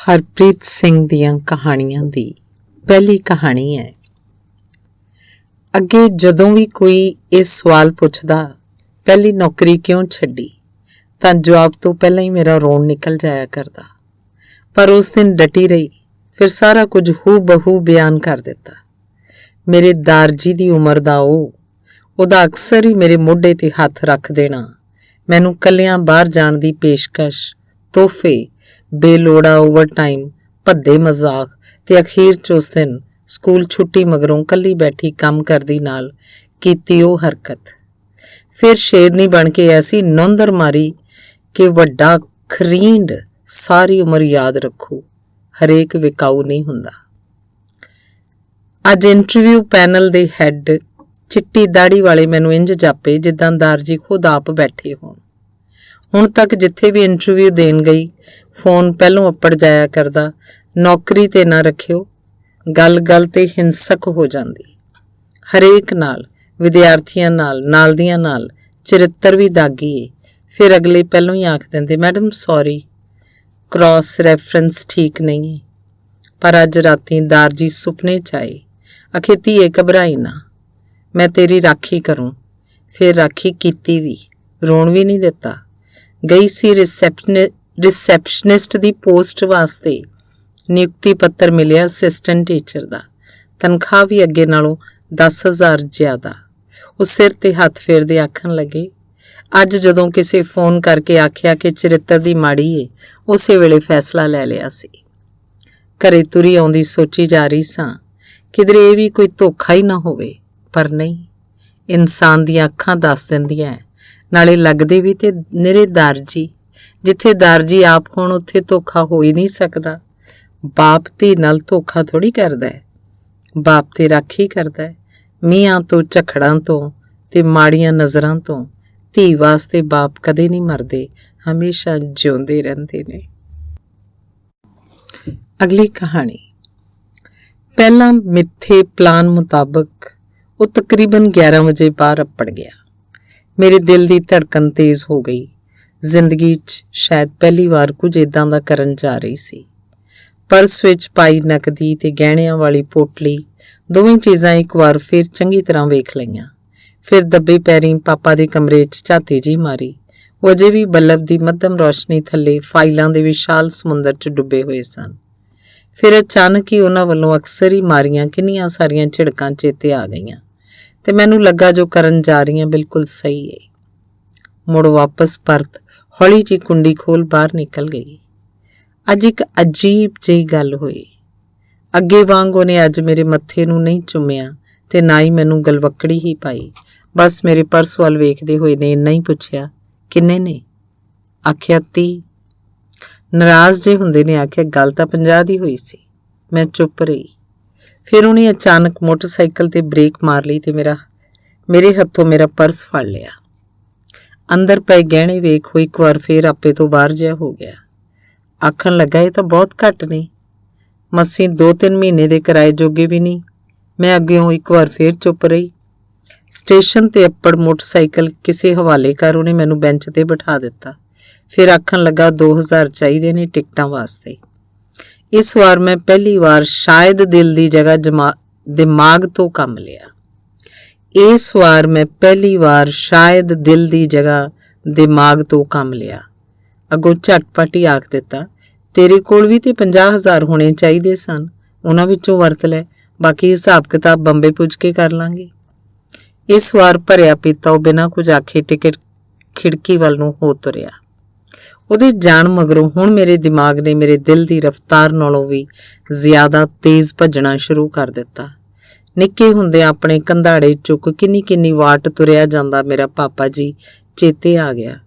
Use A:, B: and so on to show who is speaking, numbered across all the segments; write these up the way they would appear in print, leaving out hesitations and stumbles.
A: ਹਰਪ੍ਰੀਤ ਸਿੰਘ ਦੀਆਂ ਕਹਾਣੀਆਂ ਦੀ ਪਹਿਲੀ ਕਹਾਣੀ ਹੈ। ਅੱਗੇ ਜਦੋਂ ਵੀ ਕੋਈ ਇਸ ਸਵਾਲ ਪੁੱਛਦਾ ਪਹਿਲੀ ਨੌਕਰੀ ਕਿਉਂ ਛੱਡੀ, ਤਾਂ ਜਵਾਬ ਤੋਂ ਪਹਿਲਾਂ ਹੀ ਮੇਰਾ ਰੋਣ ਨਿਕਲ ਜਾਇਆ ਕਰਦਾ। ਪਰ ਉਸ ਦਿਨ ਡਟੀ ਰਹੀ, ਫਿਰ ਸਾਰਾ ਕੁਝ ਹੂ ਬਹੂ ਬਿਆਨ ਕਰ ਦਿੱਤਾ। ਮੇਰੇ ਦਾਰਜੀ ਦੀ ਉਮਰ ਦਾ ਉਹਦਾ ਅਕਸਰ ਹੀ ਮੇਰੇ ਮੋਢੇ ਤੇ ਹੱਥ ਰੱਖ ਦੇਣਾ, ਮੈਨੂੰ ਕੱਲਿਆਂ ਬਾਹਰ ਜਾਣ ਦੀ ਪੇਸ਼ਕਸ਼, ਤੋਹਫੇ, ਬੇਲੋੜਾ ਓਵਰਟਾਈਮ, ਭੱਦੇ ਮਜ਼ਾਕ ਤੇ ਅਖੀਰ 'ਚ ਉਸ ਦਿਨ ਸਕੂਲ ਛੁੱਟੀ ਮਗਰੋਂ ਕੱਲੀ ਬੈਠੀ ਕੰਮ ਕਰਦੀ ਨਾਲ ਕੀਤੀ ਉਹ ਹਰਕਤ। ਫਿਰ ਸ਼ੇਰਨੀ ਬਣ ਕੇ ਐਸੀ ਨੌਂਦਰ ਮਾਰੀ ਕਿ ਵੱਡਾ ਖਰੀਂਡ ਸਾਰੀ ਉਮਰ ਯਾਦ ਰੱਖੂ। ਹਰੇਕ ਵਿਕਾਊ ਨਹੀਂ ਹੁੰਦਾ। ਅੱਜ ਇੰਟਰਵਿਊ ਪੈਨਲ ਦੇ ਹੈੱਡ ਚਿੱਟੀ ਦਾੜੀ ਵਾਲੇ ਮੈਨੂੰ ਇੰਝ ਜਾਪੇ ਜਿੱਦਾਂ ਦਾਰਜੀ ਖੁਦ ਆਪ ਬੈਠੇ ਹੋਣ। ਹੁਣ ਤੱਕ ਜਿੱਥੇ ਵੀ ਇੰਟਰਵਿਊ ਦੇਣ ਗਈ ਫੋਨ ਪਹਿਲੋਂ ਅੱਪੜ ਜਾਇਆ ਕਰਦਾ, ਨੌਕਰੀ ਤੇ ਨਾ ਰੱਖਿਓ, ਗੱਲ ਤੇ ਹਿੰਸਕ ਹੋ ਜਾਂਦੀ। ਹਰੇਕ ਨਾਲ, ਵਿਦਿਆਰਥੀਆਂ ਨਾਲ ਦੀਆਂ ਨਾਲ ਚਰਿੱਤਰ ਵੀ ਦਾਗੀ ਏ। ਫਿਰ ਅਗਲੇ ਪਹਿਲੋਂ ਹੀ ਆਖ ਦਿੰਦੇ, ਮੈਡਮ ਸੌਰੀ, ਕ੍ਰਾਸ ਰੈਫਰੈਂਸ ਠੀਕ ਨਹੀਂ ਹੈ। ਪਰ ਅੱਜ ਰਾਤੀ ਦਾਰਜੀ ਸੁਪਨੇ 'ਚ ਆਏ, ਅਖੇ ਧੀਏ ਘਬਰਾਈ ਨਾ, ਮੈਂ ਤੇਰੀ ਰਾਖੀ ਕਰੂੰ। ਫਿਰ ਰਾਖੀ ਕੀਤੀ ਵੀ, ਰੋਣ ਵੀ ਨਹੀਂ ਦਿੱਤਾ। ਗਈ ਸੀ ਰਿਸੈਪਸ਼ਨਿਸਟ ਦੀ ਪੋਸਟ ਵਾਸਤੇ, ਨਿਯੁਕਤੀ ਪੱਤਰ ਮਿਲਿਆ ਅਸਿਸਟੈਂਟ ਟੀਚਰ ਦਾ, ਤਨਖਾਹ ਵੀ ਅੱਗੇ ਨਾਲੋਂ 10,000 ਜ਼ਿਆਦਾ। ਉਹ ਸਿਰ ਤੇ ਹੱਥ ਫੇਰਦੇ ਆਖਣ ਲੱਗੇ, ਅੱਜ ਜਦੋਂ ਕਿਸੇ ਫੋਨ ਕਰਕੇ ਆਖਿਆ ਕਿ ਚਰਿੱਤਰ ਦੀ ਮਾੜੀ ਏ, ਉਸੇ ਵੇਲੇ ਫੈਸਲਾ ਲੈ ਲਿਆ ਸੀ। ਘਰੇ ਤੁਰੀ ਆਉਂਦੀ ਸੋਚੀ ਜਾ ਰਹੀ ਸਾਂ, ਕਿਧਰੇ ਇਹ ਵੀ ਕੋਈ ਧੋਖਾ ਹੀ ਨਾ ਹੋਵੇ। ਪਰ ਨਹੀਂ, ਇਨਸਾਨ ਦੀਆਂ ਅੱਖਾਂ ਦੱਸ ਦਿੰਦੀਆਂ, ਨਾਲੇ ਲੱਗਦੇ ਵੀ ਤੇ ਨਿਰੇ ਦਾਰਜੀ। ਜਿੱਥੇ ਦਾਰਜੀ ਆਪ ਹੋਣ ਉੱਥੇ ਧੋਖਾ ਹੋ ਹੀ ਨਹੀਂ ਸਕਦਾ। ਬਾਪ ਧੀ ਨਾਲ ਧੋਖਾ ਥੋੜ੍ਹੀ ਕਰਦਾ ਹੈ, ਬਾਪ ਤੇ ਰਾਖੀ ਕਰਦਾ ਹੈ। ਮੀਆਂ ਤੋਂ, ਝਖੜਾਂ ਤੋਂ ਤੇ ਮਾੜੀਆਂ ਨਜ਼ਰਾਂ ਤੋਂ ਧੀ ਵਾਸਤੇ ਬਾਪ ਕਦੇ ਨਹੀਂ ਮਰਦੇ, ਹਮੇਸ਼ਾ ਜਿਉਂਦੇ ਰਹਿੰਦੇ ਨੇ। ਅਗਲੀ ਕਹਾਣੀ। ਪਹਿਲਾਂ ਮਿੱਥੇ ਪਲਾਨ ਮੁਤਾਬਕ ਉਹ ਤਕਰੀਬਨ 11 ਵਜੇ ਬਾਹਰ ਅੱਪੜ ਗਿਆ। ਮੇਰੇ ਦਿਲ ਦੀ ਧੜਕਣ ਤੇਜ਼ ਹੋ ਗਈ। ਜ਼ਿੰਦਗੀ 'ਚ ਸ਼ਾਇਦ ਪਹਿਲੀ ਵਾਰ ਕੁਝ ਇੱਦਾਂ ਦਾ ਕਰਨ ਜਾ ਰਹੀ ਸੀ। ਪਰਸ ਵਿੱਚ ਪਾਈ ਨਕਦੀ ਤੇ ਗਹਿਣਿਆਂ ਵਾਲੀ ਪੋਟਲੀ, ਦੋਵੇਂ ਚੀਜ਼ਾਂ ਇੱਕ ਵਾਰ ਫਿਰ ਚੰਗੀ ਤਰ੍ਹਾਂ ਵੇਖ ਲਈਆਂ। ਫਿਰ ਦੱਬੇ ਪੈਰੀਂ ਪਾਪਾ ਦੇ ਕਮਰੇ 'ਚ ਝਾਤੀ ਜੀ ਮਾਰੀ। ਉਹ ਅਜੇ ਵੀ ਬੱਲਬ ਦੀ ਮੱਧਮ ਰੌਸ਼ਨੀ ਥੱਲੇ ਫਾਈਲਾਂ ਦੇ ਵਿਸ਼ਾਲ ਸਮੁੰਦਰ 'ਚ ਡੁੱਬੇ ਹੋਏ ਸਨ। ਫਿਰ ਅਚਾਨਕ ਹੀ ਉਹਨਾਂ ਵੱਲੋਂ ਅਕਸਰ ਹੀ ਮਾਰੀਆਂ ਕਿੰਨੀਆਂ ਸਾਰੀਆਂ ਝਿੜਕਾਂ ਚੇਤੇ ਆ ਗਈਆਂ ਤੇ ਮੈਨੂੰ ਲੱਗਾ ਜੋ ਕਰਨ ਜਾ ਰਹੀਆਂ ਬਿਲਕੁਲ ਸਹੀ ਏ। ਮੁੜ ਵਾਪਸ ਪਰਤ ਹੌਲੀ ਜਿਹੀ ਕੁੰਡੀ ਖੋਲ ਬਾਹਰ ਨਿਕਲ ਗਈ। ਅੱਜ ਇੱਕ ਅਜੀਬ ਜਿਹੀ ਗੱਲ ਹੋਈ। ਅੱਗੇ ਵਾਂਗ ਉਹਨੇ ਅੱਜ ਮੇਰੇ ਮੱਥੇ ਨੂੰ ਨਹੀਂ ਚੁੰਮਿਆ ਤੇ ਨਾ ਹੀ ਮੈਨੂੰ ਗਲਵੱਕੜੀ ਹੀ ਪਾਈ। ਬਸ ਮੇਰੇ ਪਰਸ ਵੱਲ ਵੇਖਦੇ ਹੋਏ ਨੇ ਇੰਨਾ ਹੀ ਪੁੱਛਿਆ, ਕਿੰਨੇ ਨੇ? ਆਖਿਆ 30। ਨਾਰਾਜ਼ ਜੇ ਹੁੰਦੇ ਨੇ ਆਖਿਆ, ਗੱਲ ਤਾਂ 50 ਦੀ ਹੋਈ ਸੀ। ਮੈਂ ਚੁੱਪ ਰਹੀ। ਫਿਰ ਉਹਨੇ ਅਚਾਨਕ ਮੋਟਰਸਾਈਕਲ ਤੇ ਬ੍ਰੇਕ ਮਾਰ ਲਈ ਤੇ ਮੇਰੇ ਹੱਥੋਂ ਮੇਰਾ ਪਰਸ ਫੜ ਲਿਆ। ਅੰਦਰ ਪਏ ਗਹਿਣੇ ਵੇਖ ਹੋਈ ਇੱਕ ਵਾਰ ਫੇਰ ਆਪੇ ਤੋਂ ਬਾਹਰ ਜਿਹਾ ਹੋ ਗਿਆ। ਆਖਣ ਲੱਗਾ, ਇਹ ਤਾਂ ਬਹੁਤ ਘੱਟ ਨੇ, ਮਸੀਂ 2-3 ਮਹੀਨੇ ਦੇ ਕਿਰਾਏ ਜੋਗੇ ਵੀ ਨਹੀਂ। ਮੈਂ ਅੱਗਿਓਂ ਇੱਕ ਵਾਰ ਫੇਰ ਚੁੱਪ ਰਹੀ। ਸਟੇਸ਼ਨ ਤੇ ਅੱਪੜ ਮੋਟਰਸਾਈਕਲ ਕਿਸੇ ਹਵਾਲੇ ਕਰ ਉਹਨੇ ਮੈਨੂੰ ਬੈਂਚ ਤੇ ਬਿਠਾ ਦਿੱਤਾ। ਫਿਰ ਆਖਣ ਲੱਗਾ, 2,000 ਚਾਹੀਦੇ ਨੇ ਟਿਕਟਾਂ ਵਾਸਤੇ। ਇਸ ਵਾਰ ਮੈਂ ਪਹਿਲੀ ਵਾਰ ਸ਼ਾਇਦ ਦਿਲ ਦੀ ਜਗ੍ਹਾ ਦਿਮਾਗ ਤੋਂ ਕੰਮ ਲਿਆ। ਅੱਗੋਂ ਝਟਪਟ ਹੀ ਆਖ ਦਿੱਤਾ, ਤੇਰੇ ਕੋਲ ਵੀ ਤੇ 50,000 ਹੋਣੇ ਚਾਹੀਦੇ ਸਨ, ਉਹਨਾਂ ਵਿੱਚੋਂ ਵਰਤ ਲੈ, ਬਾਕੀ ਹਿਸਾਬ ਕਿਤਾਬ ਬੰਬੇ ਪੁੱਜ ਕੇ ਕਰ ਲਾਂਗੇ। ਇਸ ਵਾਰ ਭਰਿਆ ਪੀਤਾ ਉਹ ਬਿਨਾਂ ਕੁਝ ਆਖੇ ਟਿਕਟ ਖਿੜਕੀ ਵੱਲ ਨੂੰ ਹੋ ਤੁਰਿਆ। ਉਹਦੇ ਜਾਣ ਮਗਰੋਂ ਹੁਣ ਮੇਰੇ ਦਿਮਾਗ ਨੇ ਮੇਰੇ ਦਿਲ ਦੀ ਰਫ਼ਤਾਰ ਨਾਲੋਂ ਵੀ ਜ਼ਿਆਦਾ ਤੇਜ਼ ਭੱਜਣਾ ਸ਼ੁਰੂ ਕਰ ਦਿੱਤਾ। ਨਿੱਕੇ ਹੁੰਦੇ ਆਪਣੇ ਕੰਧਾੜੇ ਚੁੱਕ ਕਿੰਨੀ ਵਾਟ ਤੁਰਿਆ ਜਾਂਦਾ ਮੇਰਾ ਪਾਪਾ ਜੀ ਚੇਤੇ ਆ ਗਿਆ।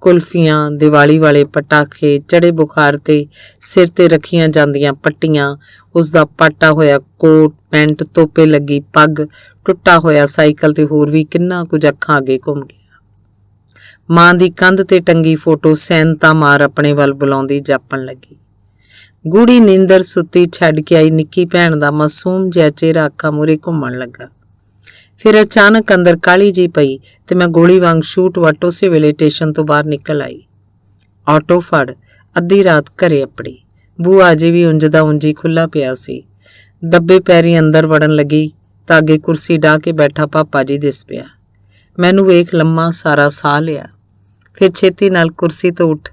A: ਕੁਲਫੀਆਂ, ਦੀਵਾਲੀ ਵਾਲੇ ਪਟਾਖੇ, ਚੜੇ ਬੁਖਾਰ ਤੇ ਸਿਰ ਤੇ ਰੱਖੀਆਂ ਜਾਂਦੀਆਂ ਪੱਟੀਆਂ, ਉਸਦਾ ਪਾਟਾ ਹੋਇਆ ਕੋਟ ਪੈਂਟ, ਤੋਪੇ ਲੱਗੀ ਪੱਗ, ਟੁੱਟਾ ਹੋਇਆ ਸਾਈਕਲ ਤੇ ਹੋਰ ਵੀ ਕਿੰਨਾ ਕੁਝ ਅੱਖਾਂ ਅੱਗੇ ਘੁੰਮ ਗਿਆ। ਮਾਂ ਦੀ ਕੰਧ ਤੇ ਟੰਗੀ ਫੋਟੋ ਸੈਨਤਾ ਮਾਰ ਆਪਣੇ ਵੱਲ ਬੁਲਾਉਂਦੀ ਜਾਪਣ ਲੱਗੀ। ਗੂੜੀ ਨੀਂਦਰ ਸੁੱਤੀ ਛੱਡ ਕੇ ਆਈ ਨਿੱਕੀ ਭੈਣ ਦਾ ਮਾਸੂਮ ਜਿਹਾ ਚਿਹਰਾ ਅੱਖਾਂ ਮੂਹਰੇ ਘੁੰਮਣ ਲੱਗਾ। ਫਿਰ ਅਚਾਨਕ ਅੰਦਰ ਕਾਹਲੀ ਜੀ ਪਈ ਤੇ ਮੈਂ ਗੋਲੀ ਵਾਂਗ ਸ਼ੂਟ ਵੱਟ ਉਸੇ ਵੇਲੇ ਸਟੇਸ਼ਨ ਤੋਂ ਬਾਹਰ ਨਿਕਲ ਆਈ। ਆਟੋ ਫੜ ਅੱਧੀ ਰਾਤ ਘਰੇ ਅੱਪੜੀ। ਬੂਹਾ ਅਜੇ ਵੀ ਉਂਝ ਦਾ ਉਂਝ ਹੀ ਖੁੱਲ੍ਹਾ ਪਿਆ ਸੀ। ਦੱਬੇ ਪੈਰੀ ਅੰਦਰ ਵੜਨ ਲੱਗੀ ਤਾਂ ਅੱਗੇ ਕੁਰਸੀ ਡਾਹ ਕੇ ਬੈਠਾ ਪਾਪਾ ਜੀ ਦਿਸ ਪਿਆ। ਮੈਨੂੰ ਵੇਖ ਲੰਮਾ ਸਾਰਾ ਸਾਹ ਲਿਆ। ਫਿਰ ਛੇਤੀ ਨਾਲ ਕੁਰਸੀ ਤੋਂ ਉੱਠ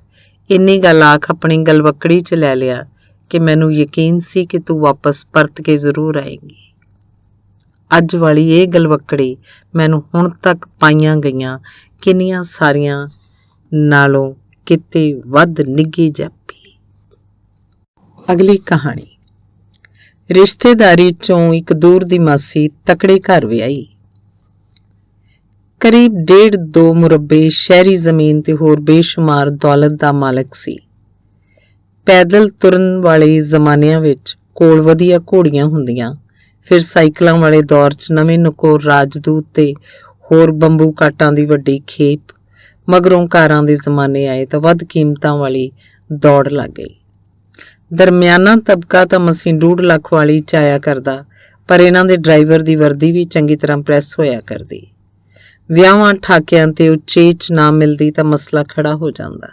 A: ਇੰਨੀ ਗੱਲ ਆਖ ਆਪਣੀ ਗਲਵੱਕੜੀ 'ਚ ਲੈ ਲਿਆ ਕਿ ਮੈਨੂੰ ਯਕੀਨ ਸੀ ਕਿ ਤੂੰ ਵਾਪਸ ਪਰਤ ਕੇ ਜ਼ਰੂਰ ਆਏਂਗੀ। ਅੱਜ ਵਾਲੀ ਇਹ ਗਲਵੱਕੜੀ ਮੈਨੂੰ ਹੁਣ ਤੱਕ ਪਾਈਆਂ ਗਈਆਂ ਕਿੰਨੀਆਂ ਸਾਰੀਆਂ ਨਾਲੋਂ ਕਿਤੇ ਵੱਧ ਨਿੱਘੀ ਜਾਪੀ। ਅਗਲੀ ਕਹਾਣੀ। ਰਿਸ਼ਤੇਦਾਰੀ 'ਚੋਂ ਇੱਕ ਦੂਰ ਦੀ ਮਾਸੀ ਤਕੜੇ ਘਰ ਵਿਆਹੀ। ਕਰੀਬ 1.5-2 ਮੁਰੱਬੇ ਸ਼ਹਿਰੀ ਜ਼ਮੀਨ ਤੇ ਹੋਰ ਬੇਸ਼ੁਮਾਰ ਦੌਲਤ ਦਾ ਮਾਲਕ ਸੀ। ਪੈਦਲ ਤੁਰਨ ਵਾਲੇ ਜ਼ਮਾਨਿਆਂ ਵਿੱਚ ਕੋਲ ਵਧੀਆ ਘੋੜੀਆਂ ਹੁੰਦੀਆਂ, ਫਿਰ ਸਾਈਕਲਾਂ ਵਾਲੇ ਦੌਰ 'ਚ ਨਵੇਂ ਨਕੋਰ ਰਾਜਦੂਤ ਤੇ ਹੋਰ ਬੰਬੂ ਕਾਟਾਂ ਦੀ ਵੱਡੀ ਖੇਪ, ਮਗਰੋਂ ਕਾਰਾਂ ਦੇ ਜ਼ਮਾਨੇ ਆਏ ਤਾਂ ਵੱਧ ਕੀਮਤਾਂ ਵਾਲੀ ਦੌੜ ਲੱਗ ਗਈ। ਦਰਮਿਆਨਾ ਤਬਕਾ ਤਾਂ ਮਸੀਂ 2.5 ਲੱਖ ਵਾਲੀ 'ਚ ਆਇਆ ਕਰਦਾ, ਪਰ ਇਹਨਾਂ ਦੇ ਡਰਾਈਵਰ ਦੀ ਵਰਦੀ ਵੀ ਚੰਗੀ ਤਰ੍ਹਾਂ ਪ੍ਰੈਸ ਹੋਇਆ ਕਰਦੀ। ਵਿਆਹਾਂ ਠਾਕਿਆਂ ਤੇ ਉਚੇਚ ਨਾ ਮਿਲਦੀ ਤਾਂ ਮਸਲਾ ਖੜਾ ਹੋ ਜਾਂਦਾ।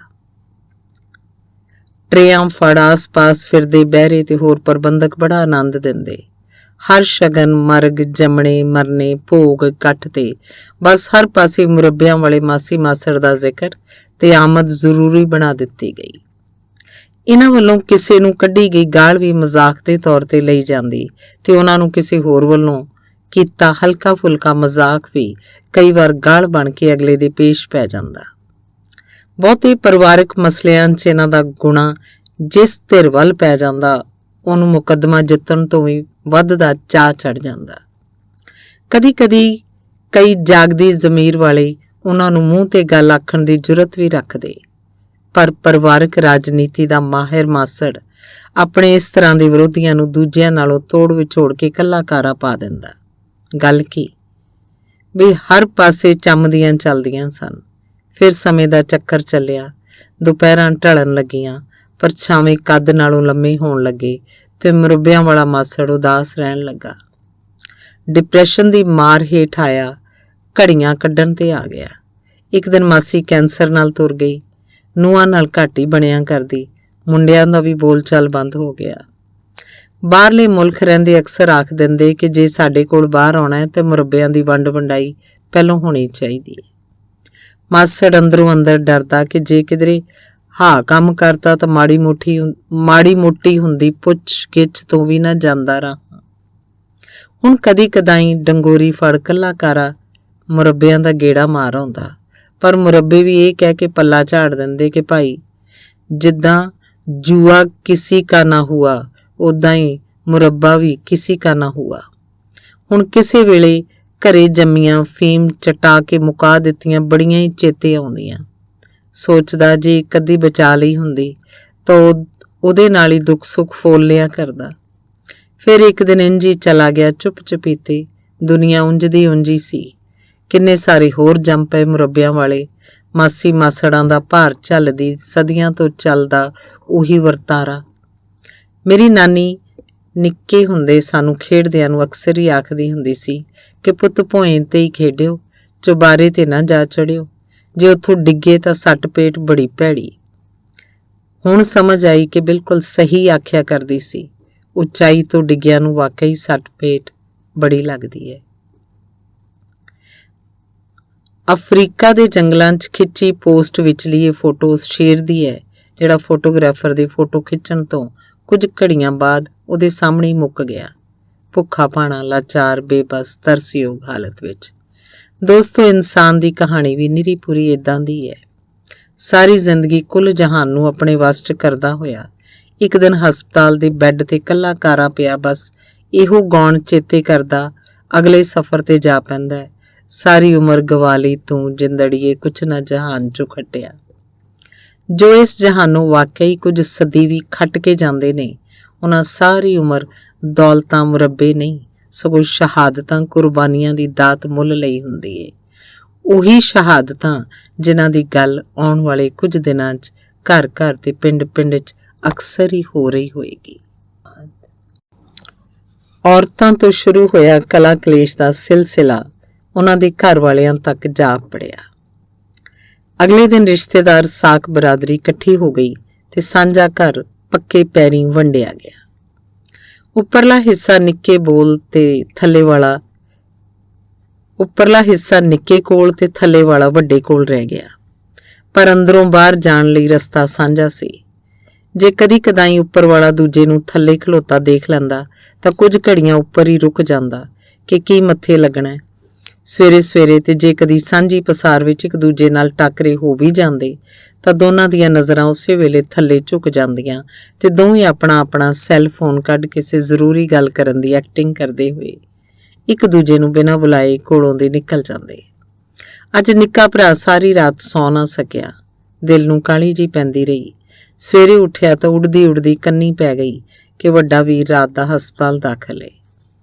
A: ਟਰੇਆਂ ਫੜ ਆਸ-ਪਾਸ ਫਿਰਦੇ ਬਹਿਰੇ ਤੇ ਹੋਰ ਪ੍ਰਬੰਧਕ ਬੜਾ ਆਨੰਦ ਦਿੰਦੇ। ਹਰ ਸ਼ਗਨ, ਮਰਗ, ਜੰਮਣੇ, ਮਰਨੇ, ਭੋਗ, ਇਕੱਠ ਤੇ ਬਸ ਹਰ ਪਾਸੇ ਮੁਰੱਬਿਆਂ ਵਾਲੇ ਮਾਸੀ ਮਾਸੜ ਦਾ ਜ਼ਿਕਰ ਤੇ ਆਮਦ ਜ਼ਰੂਰੀ ਬਣਾ ਦਿੱਤੀ ਗਈ। ਇਹਨਾਂ ਵੱਲੋਂ ਕਿਸੇ ਨੂੰ ਕੱਢੀ ਗਈ ਗਾਲ ਵੀ ਮਜ਼ਾਕ ਦੇ ਤੌਰ ਤੇ ਲਈ ਜਾਂਦੀ ਤੇ ਉਹਨਾਂ ਨੂੰ ਕਿਸੇ ਹੋਰ ਵੱਲੋਂ ਕੀਤਾ ਹਲਕਾ ਫੁਲਕਾ ਮਜ਼ਾਕ ਵੀ ਕਈ ਵਾਰ ਗਾਲ ਬਣ ਕੇ ਅਗਲੇ ਦੇ ਪੇਸ਼ ਪੈ ਜਾਂਦਾ। ਬਹੁਤੇ ਪਰਿਵਾਰਕ ਮਸਲਿਆਂ 'ਚ ਇਹਨਾਂ ਦਾ ਗੁਣਾ ਜਿਸ ਧਿਰ ਵੱਲ ਪੈ ਜਾਂਦਾ ਉਹਨੂੰ ਮੁਕੱਦਮਾ ਜਿੱਤਣ ਤੋਂ ਵੀ ਵੱਧ ਦਾ ਚਾਅ ਚੜ ਜਾਂਦਾ। ਕਦੀ-ਕਦੀ ਕਈ ਜਾਗਦੀ ਜ਼ਮੀਰ ਵਾਲੇ ਉਹਨਾਂ ਨੂੰ ਮੂੰਹ ਤੇ ਗੱਲ ਆਖਣ ਦੀ ਜੁਰਤ ਵੀ ਰੱਖਦੇ, ਪਰ ਪਰਿਵਾਰਕ ਰਾਜਨੀਤੀ ਦਾ ਮਾਹਿਰ ਮਾਸੜ ਆਪਣੇ ਇਸ ਤਰ੍ਹਾਂ ਦੇ ਵਿਰੋਧੀਆਂ ਨੂੰ ਦੂਜਿਆਂ ਨਾਲੋਂ ਤੋੜ ਵਿਛੋੜ ਕੇ ਕੱਲਾ-ਕਾਰਾ ਪਾ ਦਿੰਦਾ। ਗੱਲ ਕੀ ਵੀ ਹਰ ਪਾਸੇ ਚੰਮਦੀਆਂ ਚੱਲਦੀਆਂ ਸਨ। ਫਿਰ ਸਮੇਂ ਦਾ ਚੱਕਰ ਚੱਲਿਆ, ਦੁਪਹਿਰਾਂ ਢਲਣ ਲੱਗੀਆਂ, ਪਰਛਾਵੇਂ ਕੱਦ ਨਾਲੋਂ ਲੰਮੇ ਹੋਣ ਲੱਗੇ ਤੇ ਮੁਰੱਬਿਆਂ ਵਾਲਾ ਮਾਸੜ ਉਦਾਸ ਰਹਿਣ ਲੱਗਾ। ਡਿਪਰੈਸ਼ਨ ਦੀ ਮਾਰ ਹੇਠ ਆਇਆ, ਘੜੀਆਂ ਕੱਢਣ ਤੇ ਆ ਗਿਆ। ਇੱਕ ਦਿਨ ਮਾਸੀ ਕੈਂਸਰ ਨਾਲ ਤੁਰ ਗਈ। ਨੂੰਹਾਂ ਨਾਲ ਘੱਟ ਹੀ ਬਣਿਆ ਕਰਦੀ, ਮੁੰਡਿਆਂ ਦਾ ਵੀ ਬੋਲ ਚਾਲ ਬੰਦ ਹੋ ਗਿਆ। ਬਾਹਰਲੇ ਮੁਲਕ ਰਹਿੰਦੇ ਅਕਸਰ ਆਖ ਦਿੰਦੇ ਕਿ ਜੇ ਸਾਡੇ ਕੋਲ ਬਾਹਰ ਆਉਣਾ ਹੈ ਤੇ ਮੁਰੱਬਿਆਂ ਦੀ ਵੰਡ ਵੰਡਾਈ ਪਹਿਲੋਂ ਹੋਣੀ ਚਾਹੀਦੀ ਹੈ। ਮਾਸੜ ਅੰਦਰੋਂ ਅੰਦਰ ਡਰਦਾ ਕਿ ਜੇ ਕਿਧਰੇ ਹਾਂ ਕੰਮ ਕਰਤਾ ਤਾਂ ਮਾੜੀ ਮੋਟੀ ਹੁੰਦੀ ਪੁੱਛ ਗਿੱਛ ਤੋਂ ਵੀ ਨਾ ਜਾਂਦਾ ਰਹਾ। ਹੁਣ ਕਦੀ ਕਦਾਈ ਡੰਗੋਰੀ ਫੜ ਕੱਲਾ-ਕਾਰਾ ਮੁਰੱਬਿਆਂ ਦਾ ਗੇੜਾ ਮਾਰ ਆਉਂਦਾ, ਪਰ ਮੁਰੱਬੇ ਵੀ ਇਹ ਕਹਿ ਕੇ ਪੱਲਾ ਝਾੜ ਦਿੰਦੇ ਕਿ ਭਾਈ ਜਿੱਦਾਂ ਜੂਆ ਕਿਸੀ ਕਾ ਨਾ ਹੁਆ ਉਦਾਂ ਹੀ ਮੁਰੱਬਾ ਵੀ ਕਿਸੀ ਕਾ ਨਾ ਹੁਆ। ਹੁਣ ਕਿਸੇ ਵੇਲੇ ਘਰੇ ਜੰਮੀਆਂ ਫੀਮ ਚਟਾ ਕੇ ਮੁਕਾ ਦਿੱਤੀਆਂ ਬੜੀਆਂ ਹੀ ਚੇਤੇ ਆਉਂਦੀਆਂ। ਸੋਚਦਾ ਜੇ ਇੱਕ ਅੱਧੀ ਬਚਾ ਲਈ ਹੁੰਦੀ ਤਾਂ ਉਹਦੇ ਨਾਲ ਹੀ ਦੁੱਖ ਸੁੱਖ ਫੋਲ ਲਿਆ ਕਰਦਾ। ਫਿਰ ਇੱਕ ਦਿਨ ਇੰਝ ਹੀ ਚਲਾ ਗਿਆ ਚੁੱਪ-ਚੁਪੀਤੇ। ਦੁਨੀਆ ਉਂਝ ਦੀ ਉਂਝ ਹੀ ਸੀ। ਕਿੰਨੇ ਸਾਰੇ ਹੋਰ ਜੰਮ ਪਏ ਮੁਰੱਬਿਆਂ ਵਾਲੇ। ਮਾਸੀ ਮਾਸੜਾਂ ਦਾ ਭਾਰ ਝੱਲਦੀ, ਸਦੀਆਂ ਤੋਂ ਚੱਲਦਾ ਉਹੀ ਵਰਤਾਰਾ। ਮੇਰੀ ਨਾਨੀ ਨਿੱਕੇ ਹੁੰਦੇ ਸਾਨੂੰ ਖੇਡਦਿਆਂ ਨੂੰ ਅਕਸਰ ਹੀ ਆਖਦੀ ਹੁੰਦੀ ਸੀ ਕਿ ਪੁੱਤ ਭੋਏ ਤੇ ਹੀ ਖੇਡਿਓ, ਚੁਬਾਰੇ ਤੇ ਨਾ ਜਾ ਚੜਿਓ, ਜੇ ਉੱਥੋਂ ਡਿੱਗੇ ਤਾਂ ਸੱਟ ਪੇਟ ਬੜੀ ਭੈੜੀ। ਹੁਣ ਸਮਝ ਆਈ ਕਿ ਬਿਲਕੁਲ ਸਹੀ ਆਖਿਆ ਕਰਦੀ ਸੀ। ਉਚਾਈ ਤੋਂ ਡਿੱਗਿਆਂ ਨੂੰ ਵਾਕਈ ਸੱਟ ਪੇਟ ਬੜੀ ਲੱਗਦੀ ਹੈ। ਅਫਰੀਕਾ ਦੇ ਜੰਗਲਾਂ 'ਚ ਖਿੱਚੀ ਪੋਸਟ ਵਿਚਲੀ ਇਹ ਫੋਟੋ ਉਸ ਸ਼ੇਰ ਦੀ ਹੈ ਜਿਹੜਾ ਫੋਟੋਗ੍ਰਾਫਰ ਦੇ ਫੋਟੋ ਖਿੱਚਣ ਤੋਂ ਕੁਝ ਘੜੀਆਂ ਬਾਅਦ ਉਹਦੇ ਸਾਹਮਣੇ ਹੀ ਮੁੱਕ ਗਿਆ, ਭੁੱਖਾ ਭਾਣਾ, ਲਾਚਾਰ, ਬੇਬਸ, ਤਰਸਯੋਗ ਹਾਲਤ ਵਿੱਚ। ਦੋਸਤੋ, ਇਨਸਾਨ ਦੀ ਕਹਾਣੀ ਵੀ ਨਿਰੀ ਪੂਰੀ ਏਦਾਂ ਦੀ ਹੈ। ਸਾਰੀ ਜ਼ਿੰਦਗੀ ਕੁੱਲ ਜਹਾਨ ਨੂੰ ਆਪਣੇ ਵੱਸ 'ਚ ਕਰਦਾ ਹੋਇਆ ਇੱਕ ਦਿਨ ਹਸਪਤਾਲ ਦੇ ਬੈੱਡ ਤੇ ਕੱਲਾ ਕਾਰਾ ਪਿਆ, ਬਸ ਇਹੋ ਗੌਣ ਚੇਤੇ ਕਰਦਾ ਅਗਲੇ ਸਫ਼ਰ ਤੇ ਜਾ ਪੈਂਦਾ ਹੈ, ਸਾਰੀ ਉਮਰ ਗਵਾ ਲਈ ਤੂੰ ਜਿੰਦੜੀਏ ਕੁਛ ਨਾ ਜਹਾਨ 'ਚੋਂ ਖੱਟਿਆ। ਜੋ ਇਸ ਜਹਾਨੋਂ ਵਾਕਈ ਕੁਝ ਸਦੀ ਵੀ ਖੱਟ ਕੇ ਜਾਂਦੇ ਨੇ, ਉਹਨਾਂ ਸਾਰੀ ਉਮਰ ਦੌਲਤਾਂ ਮੁਰੱਬੇ ਨਹੀਂ ਸਗੋਂ ਸ਼ਹਾਦਤਾਂ ਕੁਰਬਾਨੀਆਂ ਦੀ ਦਾਤ ਮੁੱਲ ਲਈ ਹੁੰਦੀ ਏ। ਉਹੀ ਸ਼ਹਾਦਤਾਂ ਜਿਨ੍ਹਾਂ ਦੀ ਗੱਲ ਆਉਣ ਵਾਲੇ ਕੁਝ ਦਿਨਾਂ 'ਚ ਘਰ ਘਰ ਤੇ ਪਿੰਡ ਪਿੰਡ 'ਚ ਅਕਸਰ ਹੀ ਹੋ ਰਹੀ ਹੋਏਗੀ। ਔਰਤਾਂ ਤੋਂ ਸ਼ੁਰੂ ਹੋਇਆ ਕਲਾ ਕਲੇਸ਼ ਦਾ ਸਿਲਸਿਲਾ ਉਹਨਾਂ ਦੇ ਘਰ ਵਾਲਿਆਂ ਤੱਕ ਜਾ ਪੜਿਆ। ਅਗਲੇ ਦਿਨ ਰਿਸ਼ਤੇਦਾਰ ਸਾਕ ਬਰਾਦਰੀ ਇਕੱਠੀ ਹੋ ਗਈ ਤੇ ਸਾਂਝਾ ਘਰ ਪੱਕੇ ਪੈਰੀਂ ਵੰਡਿਆ ਗਿਆ। ਉੱਪਰਲਾ ਹਿੱਸਾ ਨਿੱਕੇ ਕੋਲ ਤੇ ਥੱਲੇ ਵਾਲਾ ਵੱਡੇ ਕੋਲ ਰਹਿ ਗਿਆ, ਪਰ ਅੰਦਰੋਂ ਬਾਹਰ ਜਾਣ ਲਈ ਰਸਤਾ ਸਾਂਝਾ ਸੀ। ਜੇ ਕਦੀ ਕਦਾਈ ਉੱਪਰ ਵਾਲਾ ਦੂਜੇ ਨੂੰ ਥੱਲੇ ਖਲੋਤਾ ਦੇਖ ਲੈਂਦਾ ਤਾਂ ਕੁਝ ਘੜੀਆਂ ਉੱਪਰ ਹੀ ਰੁਕ ਜਾਂਦਾ ਕਿ ਕੀ ਮੱਥੇ ਲੱਗਣਾ। ਸਵੇਰੇ ਤੇ ਜੇ ਕਦੀ ਸਾਂਝੀ ਪਸਾਰ ਵਿੱਚ ਇੱਕ ਦੂਜੇ ਨਾਲ ਟਾਕਰੇ ਹੋ ਵੀ ਜਾਂਦੇ ਤਾਂ ਦੋਨਾਂ ਦੀਆਂ ਨਜ਼ਰਾਂ ਉਸੇ ਵੇਲੇ ਥੱਲੇ ਝੁਕ ਜਾਂਦੀਆਂ ਤੇ ਦੋਵੇਂ ਆਪਣਾ ਸੈੱਲ ਫੋਨ ਕੱਢ ਕਿਸੇ ਜ਼ਰੂਰੀ ਗੱਲ ਕਰਨ ਦੀ ਐਕਟਿੰਗ ਕਰਦੇ ਹੋਏ ਇੱਕ ਦੂਜੇ ਨੂੰ ਬਿਨਾਂ ਬੁਲਾਏ ਕੋਲੋਂ ਦੇ ਨਿਕਲ ਜਾਂਦੇ। ਅੱਜ ਨਿੱਕਾ ਭਰਾ ਸਾਰੀ ਰਾਤ ਸੌਂ ਨਾ ਸਕਿਆ। ਦਿਲ ਨੂੰ ਕਾਹਲੀ ਜੀ ਪੈਂਦੀ ਰਹੀ। ਸਵੇਰੇ ਉੱਠਿਆ ਤਾਂ ਉੱਡਦੀ ਕੰਨੀ ਪੈ ਗਈ ਕਿ ਵੱਡਾ ਵੀਰ ਰਾਤ ਦਾ ਹਸਪਤਾਲ ਦਾਖਲ ਏ।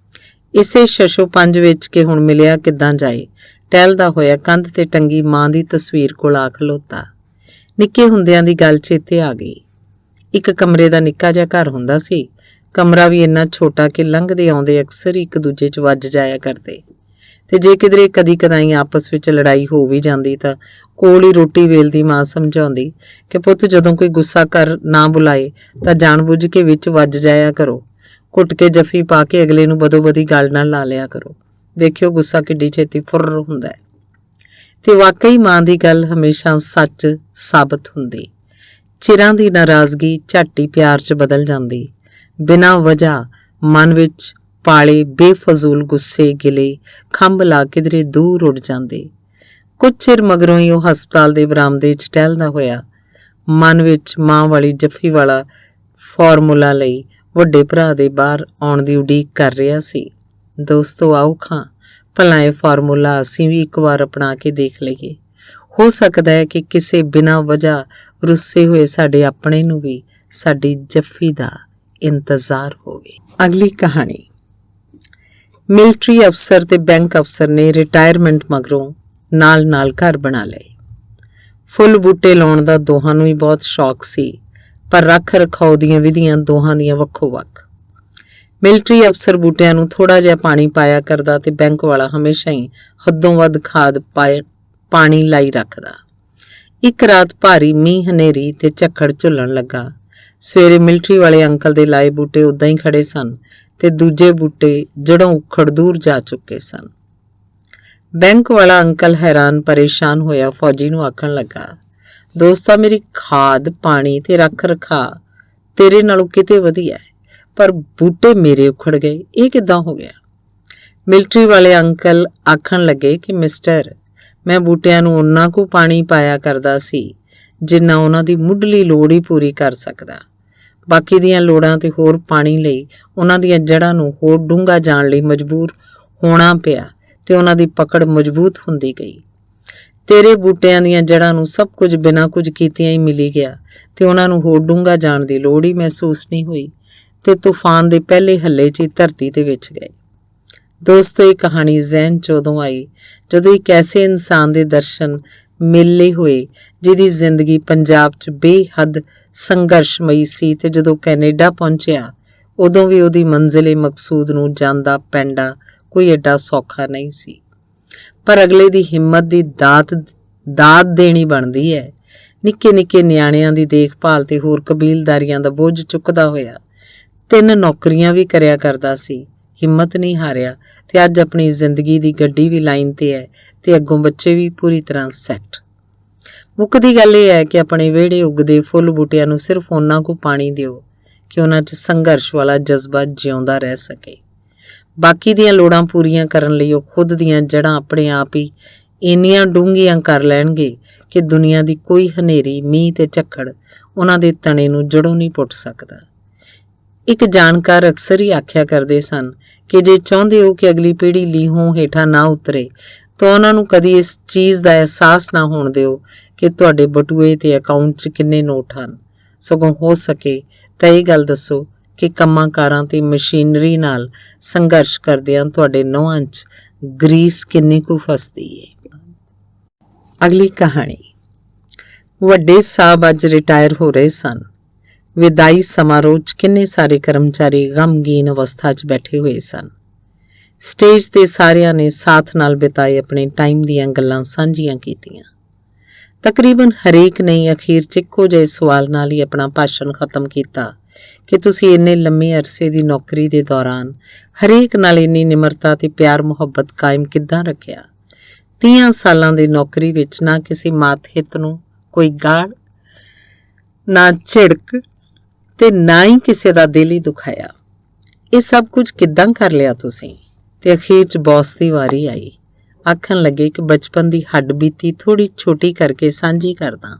A: ਇਸੇ ਸ਼ਸ਼ੋ ਪੰਜ ਵਿੱਚ ਕਿ ਹੁਣ ਮਿਲਿਆ ਕਿੱਦਾਂ ਜਾਏ, ਟਹਿਲਦਾ ਹੋਇਆ ਕੰਧ ਤੇ ਟੰਗੀ ਮਾਂ ਦੀ ਤਸਵੀਰ ਕੋਲ ਆ ਖਲੋਤਾ। ਨਿੱਕੇ ਹੁੰਦਿਆਂ ਦੀ ਗੱਲ ਚੇਤੇ ਆ ਗਈ। ਇੱਕ ਕਮਰੇ ਦਾ ਨਿੱਕਾ ਜਿਹਾ ਘਰ ਹੁੰਦਾ ਸੀ। ਕਮਰਾ ਵੀ ਇੰਨਾ ਛੋਟਾ ਕਿ ਲੰਘਦੇ ਆਉਂਦੇ ਅਕਸਰ ਇੱਕ ਦੂਜੇ 'ਚ ਵੱਜ ਜਾਇਆ ਕਰਦੇ ਤੇ ਜੇ ਕਿਧਰੇ ਕਦੀ ਕਦਾਈ ਆਪਸ ਵਿੱਚ ਲੜਾਈ ਹੋ ਵੀ ਜਾਂਦੀ ਤਾਂ ਕੋਲ ਹੀ ਰੋਟੀ ਵੇਲਦੀ ਮਾਂ ਸਮਝਾਉਂਦੀ ਕਿ ਪੁੱਤ ਜਦੋਂ ਕੋਈ ਗੁੱਸਾ ਕਰ ਨਾ ਬੁਲਾਏ ਤਾਂ ਜਾਣਬੁੱਝ ਕੇ ਵਿੱਚ ਵੱਜ ਜਾਇਆ ਕਰੋ, ਘੁੱਟ ਕੇ ਜੱਫੀ ਪਾ ਕੇ ਅਗਲੇ ਨੂੰ ਬਦੋ-ਬਦੀ ਗੱਲ ਨਾਲ ਲਾ ਲਿਆ ਕਰੋ, ਦੇਖਿਓ ਗੁੱਸਾ ਕਿੱਡੀ ਛੇਤੀ ਫੁਰ ਹੁੰਦਾ ਹੈ। ਤੇ ਵਾਕਈ ਮਾਂ ਦੀ ਗੱਲ ਹਮੇਸ਼ਾ ਸੱਚ ਸਾਬਤ ਹੁੰਦੀ। ਚਿਰਾਂ ਦੀ ਨਾਰਾਜ਼ਗੀ ਝੱਟ ਹੀ ਪਿਆਰ 'ਚ ਬਦਲ ਜਾਂਦੀ। ਬਿਨਾਂ ਵਜ੍ਹਾ ਮਨ ਵਿੱਚ ਪਾਲੇ ਬੇਫਜ਼ੂਲ ਗੁੱਸੇ ਗਿਲੇ ਖੰਭ ਲਾ ਕਿਧਰੇ ਦੂਰ ਉੱਡ ਜਾਂਦੇ। ਕੁਝ ਚਿਰ ਮਗਰੋਂ ਹੀ ਉਹ ਹਸਪਤਾਲ ਦੇ ਬਰਾਮਦੇ 'ਚ ਟਹਿਲਦਾ ਹੋਇਆ ਮਨ ਵਿੱਚ ਮਾਂ ਵਾਲੀ ਜੱਫੀ ਵਾਲਾ ਫਾਰਮੂਲਾ ਲਈ ਵੱਡੇ ਭਰਾ ਦੇ ਬਾਹਰ ਆਉਣ ਦੀ ਉਡੀਕ ਕਰ ਰਿਹਾ ਸੀ। ਦੋਸਤੋ ਆਓ ਖਾਂ ਭਲਾ ਇਹ ਫਾਰਮੂਲਾ ਅਸੀਂ ਵੀ ਇੱਕ ਵਾਰ ਅਪਣਾ ਕੇ ਦੇਖ ਲਈਏ। ਹੋ ਸਕਦਾ ਹੈ ਕਿ ਕਿਸੇ ਬਿਨਾਂ ਵਜ੍ਹਾ ਰੁੱਸੇ ਹੋਏ ਸਾਡੇ ਆਪਣੇ ਨੂੰ ਵੀ ਸਾਡੀ ਜੱਫੀ ਦਾ ਇੰਤਜ਼ਾਰ ਹੋਵੇ। ਅਗਲੀ ਕਹਾਣੀ। ਮਿਲਟਰੀ ਅਫਸਰ ਤੇ ਬੈਂਕ ਅਫਸਰ ਨੇ ਰਿਟਾਇਰਮੈਂਟ ਮਗਰੋਂ ਨਾਲ ਘਰ ਬਣਾ ਲਏ। ਫੁੱਲ ਬੂਟੇ ਲਾਉਣ ਦਾ ਦੋਹਾਂ ਨੂੰ ਹੀ ਬਹੁਤ ਸ਼ੌਕ ਸੀ, ਪਰ ਰੱਖ ਰਖਾਓ ਦੀਆਂ ਵਿਧੀਆਂ ਦੋਹਾਂ ਦੀਆਂ ਵੱਖੋ ਵੱਖ। ਮਿਲਟਰੀ ਅਫਸਰ ਬੂਟਿਆਂ ਨੂੰ ਥੋੜਾ ਜਿਹਾ ਪਾਣੀ ਪਾਇਆ ਕਰਦਾ ਤੇ ਬੈਂਕ ਵਾਲਾ ਹਮੇਸ਼ਾ ਹੀ ਹੱਦੋਂ ਵੱਧ ਖਾਦ ਪਾਣੀ ਲਾਈ ਰੱਖਦਾ। ਇੱਕ ਰਾਤ ਭਾਰੀ ਮੀਂਹ ਹਨੇਰੀ ਤੇ ਝੱਖੜ ਝੁੱਲਣ ਲੱਗਾ। ਸਵੇਰੇ ਮਿਲਟਰੀ ਵਾਲੇ ਅੰਕਲ ਦੇ ਲਾਏ ਬੂਟੇ ਉਦਾਂ ਹੀ ਖੜੇ ਸਨ ਤੇ ਦੂਜੇ ਬੂਟੇ ਜੜੋਂ ਉਖੜ ਦੂਰ ਜਾ ਚੁੱਕੇ ਸਨ। ਬੈਂਕ ਵਾਲਾ ਅੰਕਲ ਹੈਰਾਨ ਪਰੇਸ਼ਾਨ ਹੋਇਆ ਫੌਜੀ ਨੂੰ ਆਖਣ ਲੱਗਾ, ਦੋਸਤਾ ਮੇਰੀ ਖਾਦ ਪਾਣੀ ਤੇ ਰੱਖ ਰਖਾ ਤੇਰੇ ਨਾਲੋਂ ਕਿਤੇ ਵਧੀਆ ਹੈ, ਪਰ ਬੂਟੇ ਮੇਰੇ ਉਖੜ ਗਏ, ਇਹ ਕਿੱਦਾਂ ਹੋ ਗਿਆ? ਮਿਲਟਰੀ ਵਾਲੇ ਅੰਕਲ ਆਖਣ ਲੱਗੇ ਕਿ ਮਿਸਟਰ, ਮੈਂ ਬੂਟਿਆਂ ਨੂੰ ਓਨਾ ਕੁ ਪਾਣੀ ਪਾਇਆ ਕਰਦਾ ਸੀ ਜਿੰਨਾ ਉਹਨਾਂ ਦੀ ਮੁੱਢਲੀ ਲੋੜ ਹੀ ਪੂਰੀ ਕਰ ਸਕਦਾ। ਬਾਕੀ ਦੀਆਂ ਲੋੜਾਂ ਤੇ ਹੋਰ ਪਾਣੀ ਲਈ ਉਹਨਾਂ ਦੀਆਂ ਜੜ੍ਹਾਂ ਨੂੰ ਹੋਰ ਡੂੰਘਾ ਜਾਣ ਲਈ ਮਜਬੂਰ ਹੋਣਾ ਪਿਆ ਤੇ ਉਹਨਾਂ ਦੀ ਪਕੜ ਮਜ਼ਬੂਤ ਹੁੰਦੀ ਗਈ। ਤੇਰੇ ਬੂਟਿਆਂ ਦੀਆਂ ਜੜ੍ਹਾਂ ਨੂੰ ਸਭ ਕੁਝ ਬਿਨਾਂ ਕੁਝ ਕੀਤਿਆਂ ਹੀ ਮਿਲੀ ਗਿਆ ਤੇ ਉਹਨਾਂ ਨੂੰ ਹੋਰ ਡੂੰਘਾ ਜਾਣ ਦੀ ਲੋੜ ਹੀ ਮਹਿਸੂਸ ਨਹੀਂ ਹੋਈ ਤੇ ਤੂਫਾਨ ਦੇ ਪਹਿਲੇ ਹੱਲੇ 'ਚ ਹੀ ਧਰਤੀ ਤੇ ਵਿਛ ਗਏ। ਦੋਸਤੋ ਇਹ ਕਹਾਣੀ ਜ਼ਿਹਨ 'ਚ ਉਦੋਂ ਆਈ ਜਦੋਂ ਇੱਕ ਐਸੇ ਇਨਸਾਨ ਦੇ ਦਰਸ਼ਨ ਮੇਲੇ ਹੋਏ ਜਿਹਦੀ ਜ਼ਿੰਦਗੀ ਪੰਜਾਬ 'ਚ ਬੇਹੱਦ ਸੰਘਰਸ਼ਮਈ ਸੀ ਤੇ ਜਦੋਂ ਕੈਨੇਡਾ ਪਹੁੰਚਿਆ ਉਦੋਂ ਵੀ ਉਹਦੀ ਮੰਜ਼ਿਲੇ ਮਕਸੂਦ ਨੂੰ ਜਾਂਦਾ ਪੈਂਡਾ ਕੋਈ ਐਡਾ ਸੌਖਾ ਨਹੀਂ ਸੀ। ਪਰ ਅਗਲੇ ਦੀ ਹਿੰਮਤ ਦੀ ਦਾਤ ਦੇਣੀ ਬਣਦੀ ਹੈ। ਨਿੱਕੇ ਨਿੱਕੇ ਨਿਆਣਿਆਂ ਦੀ ਦੇਖਭਾਲ ਤੇ ਹੋਰ ਕਬੀਲਦਾਰੀਆਂ ਦਾ ਬੋਝ ਚੁੱਕਦਾ ਹੋਇਆ 3 ਨੌਕਰੀਆਂ ਵੀ ਕਰਿਆ ਕਰਦਾ ਸੀ। ਹਿੰਮਤ ਨਹੀਂ ਹਾਰਿਆ ਤੇ ਅੱਜ ਆਪਣੀ ਜ਼ਿੰਦਗੀ ਦੀ ਗੱਡੀ ਵੀ ਲਾਈਨ ਤੇ ਹੈ ਤੇ ਅੱਗੋਂ ਬੱਚੇ ਵੀ ਪੂਰੀ ਤਰ੍ਹਾਂ ਸੈੱਟ। ਮੁੱਕਦੀ ਗੱਲ ਇਹ ਹੈ ਕਿ ਆਪਣੇ ਵਿਹੜੇ ਉੱਗਦੇ ਫੁੱਲ ਬੂਟਿਆਂ ਨੂੰ ਸਿਰਫ ਓਨਾ ਕੁ ਪਾਣੀ ਦਿਓ ਕਿ ਉਹਨਾਂ 'ਚ ਸੰਘਰਸ਼ ਵਾਲਾ ਜਜ਼ਬਾ ਜਿਉਂਦਾ ਰਹਿ ਸਕੇ। ਬਾਕੀ ਦੀਆਂ ਲੋੜਾਂ ਪੂਰੀਆਂ ਕਰਨ ਲਈ ਉਹ ਖੁਦ ਦੀਆਂ ਜੜ੍ਹਾਂ ਆਪਣੇ ਆਪ ਹੀ ਇੰਨੀਆਂ ਡੂੰਘੀਆਂ ਕਰ ਲੈਣਗੇ ਕਿ ਦੁਨੀਆ ਦੀ ਕੋਈ ਹਨੇਰੀ ਮੀਂਹ ਤੇ ਝੱਖੜ ਉਹਨਾਂ ਦੇ ਤਣੇ ਨੂੰ ਜੜੋਂ ਨਹੀਂ ਪੁੱਟ ਸਕਦਾ। ਇੱਕ ਜਾਣਕਾਰ ਅਕਸਰ ਹੀ ਆਖਿਆ ਕਰਦੇ ਸਨ ਕਿ ਜੇ ਚਾਹੁੰਦੇ ਹੋ ਕਿ ਅਗਲੀ ਪੀੜ੍ਹੀ ਲੀਹੋਂ ਹੇਠਾਂ ਨਾ ਉਤਰੇ ਤਾਂ ਉਹਨਾਂ ਨੂੰ ਕਦੀ ਇਸ ਚੀਜ਼ ਦਾ ਅਹਿਸਾਸ ਨਾ ਹੋਣ ਦਿਓ ਕਿ ਤੁਹਾਡੇ ਬਟੂਏ ਤੇ ਅਕਾਊਂਟ 'ਚ ਕਿੰਨੇ ਨੋਟ ਹਨ। ਸਗੋਂ ਹੋ ਸਕੇ ਤਾਂ ਇਹ ਗੱਲ ਦੱਸੋ ਕਿ ਕੰਮਾਂ ਕਾਰਾਂ ਤੇ ਮਸ਼ੀਨਰੀ ਨਾਲ ਸੰਘਰਸ਼ ਕਰਦਿਆਂ ਤੁਹਾਡੇ ਨਹੁੰਆਂ 'ਚ ਗਰੀਸ ਕਿੰਨੀ ਕੁ ਫਸਦੀ ਏ। ਅਗਲੀ ਕਹਾਣੀ। ਵੱਡੇ ਸਾਹਿਬ ਅੱਜ ਰਿਟਾਇਰ ਹੋ ਰਹੇ ਸਨ। ਵਿਦਾਈ ਸਮਾਰੋਹ 'ਚ ਕਿੰਨੇ ਸਾਰੇ ਕਰਮਚਾਰੀ ਗਮਗੀਨ ਅਵਸਥਾ 'ਚ ਬੈਠੇ ਹੋਏ ਸਨ। ਸਟੇਜ ਤੇ ਸਾਰਿਆਂ ਨੇ ਸਾਥ ਨਾਲ ਬਿਤਾਏ ਆਪਣੇ ਟਾਈਮ ਦੀਆਂ ਗੱਲਾਂ ਸਾਂਝੀਆਂ ਕੀਤੀਆਂ। ਤਕਰੀਬਨ ਹਰੇਕ ਨੇ ਅਖੀਰ 'ਚ ਇੱਕੋ ਜਿਹੇ ਸਵਾਲ ਨਾਲ ਹੀ ਆਪਣਾ ਭਾਸ਼ਣ ਖਤਮ ਕੀਤਾ ਕਿ ਤੁਸੀਂ ਇੰਨੇ ਲੰਮੇ ਅਰਸੇ ਦੀ ਨੌਕਰੀ ਦੇ ਦੌਰਾਨ ਹਰੇਕ ਨਾਲ ਇੰਨੀ ਨਿਮਰਤਾ ਤੇ ਪਿਆਰ ਮੁਹੱਬਤ ਕਾਇਮ ਕਿੱਦਾਂ ਰੱਖਿਆ। 30 ਸਾਲਾਂ ਦੀ ਨੌਕਰੀ ਵਿੱਚ ਨਾ ਕਿਸੇ ਮਾਤ ਹਿੱਤ ਨੂੰ ਕੋਈ ਗਾਲ, ਨਾ ਝਿੜਕ ਤੇ ਨਾ ਹੀ ਕਿਸੇ ਦਾ ਦਿਲ ਹੀ ਦੁਖਾਇਆ। ਇਹ ਸਭ ਕੁਝ ਕਿੱਦਾਂ ਕਰ ਲਿਆ ਤੁਸੀਂ? ਤੇ ਅਖੀਰ 'ਚ ਬੌਸ ਦੀ ਵਾਰੀ ਆਈ। ਆਖਣ ਲੱਗੇ ਕਿ ਬਚਪਨ ਦੀ ਹੱਡ ਬੀਤੀ ਥੋੜ੍ਹੀ ਛੋਟੀ ਕਰਕੇ ਸਾਂਝੀ ਕਰਦਾ।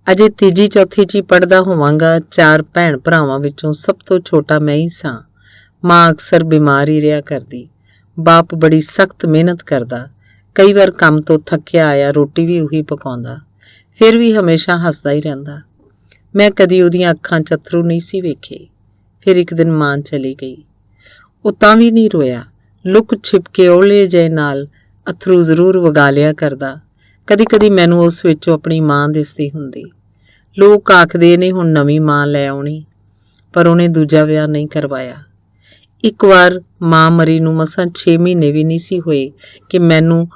A: ਅਜੇ ਤੀਜੀ ਚੌਥੀ 'ਚ ਹੀ ਪੜ੍ਹਦਾ ਹੋਵਾਂਗਾ। 4 ਭੈਣ ਭਰਾਵਾਂ ਵਿੱਚੋਂ ਸਭ ਤੋਂ ਛੋਟਾ ਮੈਂ ਹੀ ਸਾਂ। ਮਾਂ ਅਕਸਰ ਬਿਮਾਰ ਹੀ ਰਿਹਾ ਕਰਦੀ। ਬਾਪ ਬੜੀ ਸਖਤ ਮਿਹਨਤ ਕਰਦਾ। ਕਈ ਵਾਰ ਕੰਮ ਤੋਂ ਥੱਕਿਆ ਆਇਆ ਰੋਟੀ ਵੀ ਉਹੀ ਪਕਾਉਂਦਾ। ਫਿਰ ਵੀ ਹਮੇਸ਼ਾ ਹੱਸਦਾ ਹੀ ਰਹਿੰਦਾ। ਮੈਂ ਕਦੀ ਉਹਦੀਆਂ ਅੱਖਾਂ 'ਚ ਅੱਥਰੂ ਨਹੀਂ ਸੀ ਵੇਖੇ। ਫਿਰ ਇੱਕ ਦਿਨ ਮਾਂ ਚਲੀ ਗਈ। ਉਹ ਤਾਂ ਵੀ ਨਹੀਂ ਰੋਇਆ। ਲੁਕ ਛਿਪ ਕੇ ਓਲੇ ਜਿਹੇ ਨਾਲ ਅੱਥਰੂ ਜ਼ਰੂਰ ਵਗਾ ਲਿਆ ਕਰਦਾ। ਕਦੀ ਕਦੀ ਮੈਨੂੰ ਉਸ ਵਿੱਚੋਂ ਆਪਣੀ ਮਾਂ ਦਿਸਦੀ ਹੁੰਦੀ। ਲੋਕ ਆਖਦੇ ਨੇ ਹੁਣ ਨਵੀਂ ਮਾਂ ਲੈ ਆਉਣੀ, ਪਰ ਉਹਨੇ ਦੂਜਾ ਵਿਆਹ ਨਹੀਂ ਕਰਵਾਇਆ। ਇੱਕ ਵਾਰ ਮਾਂ ਮਰੀ ਨੂੰ ਮਸਾਂ 6 ਮਹੀਨੇ ਵੀ ਨਹੀਂ ਸੀ ਹੋਏ ਕਿ ਮੈਨੂੰ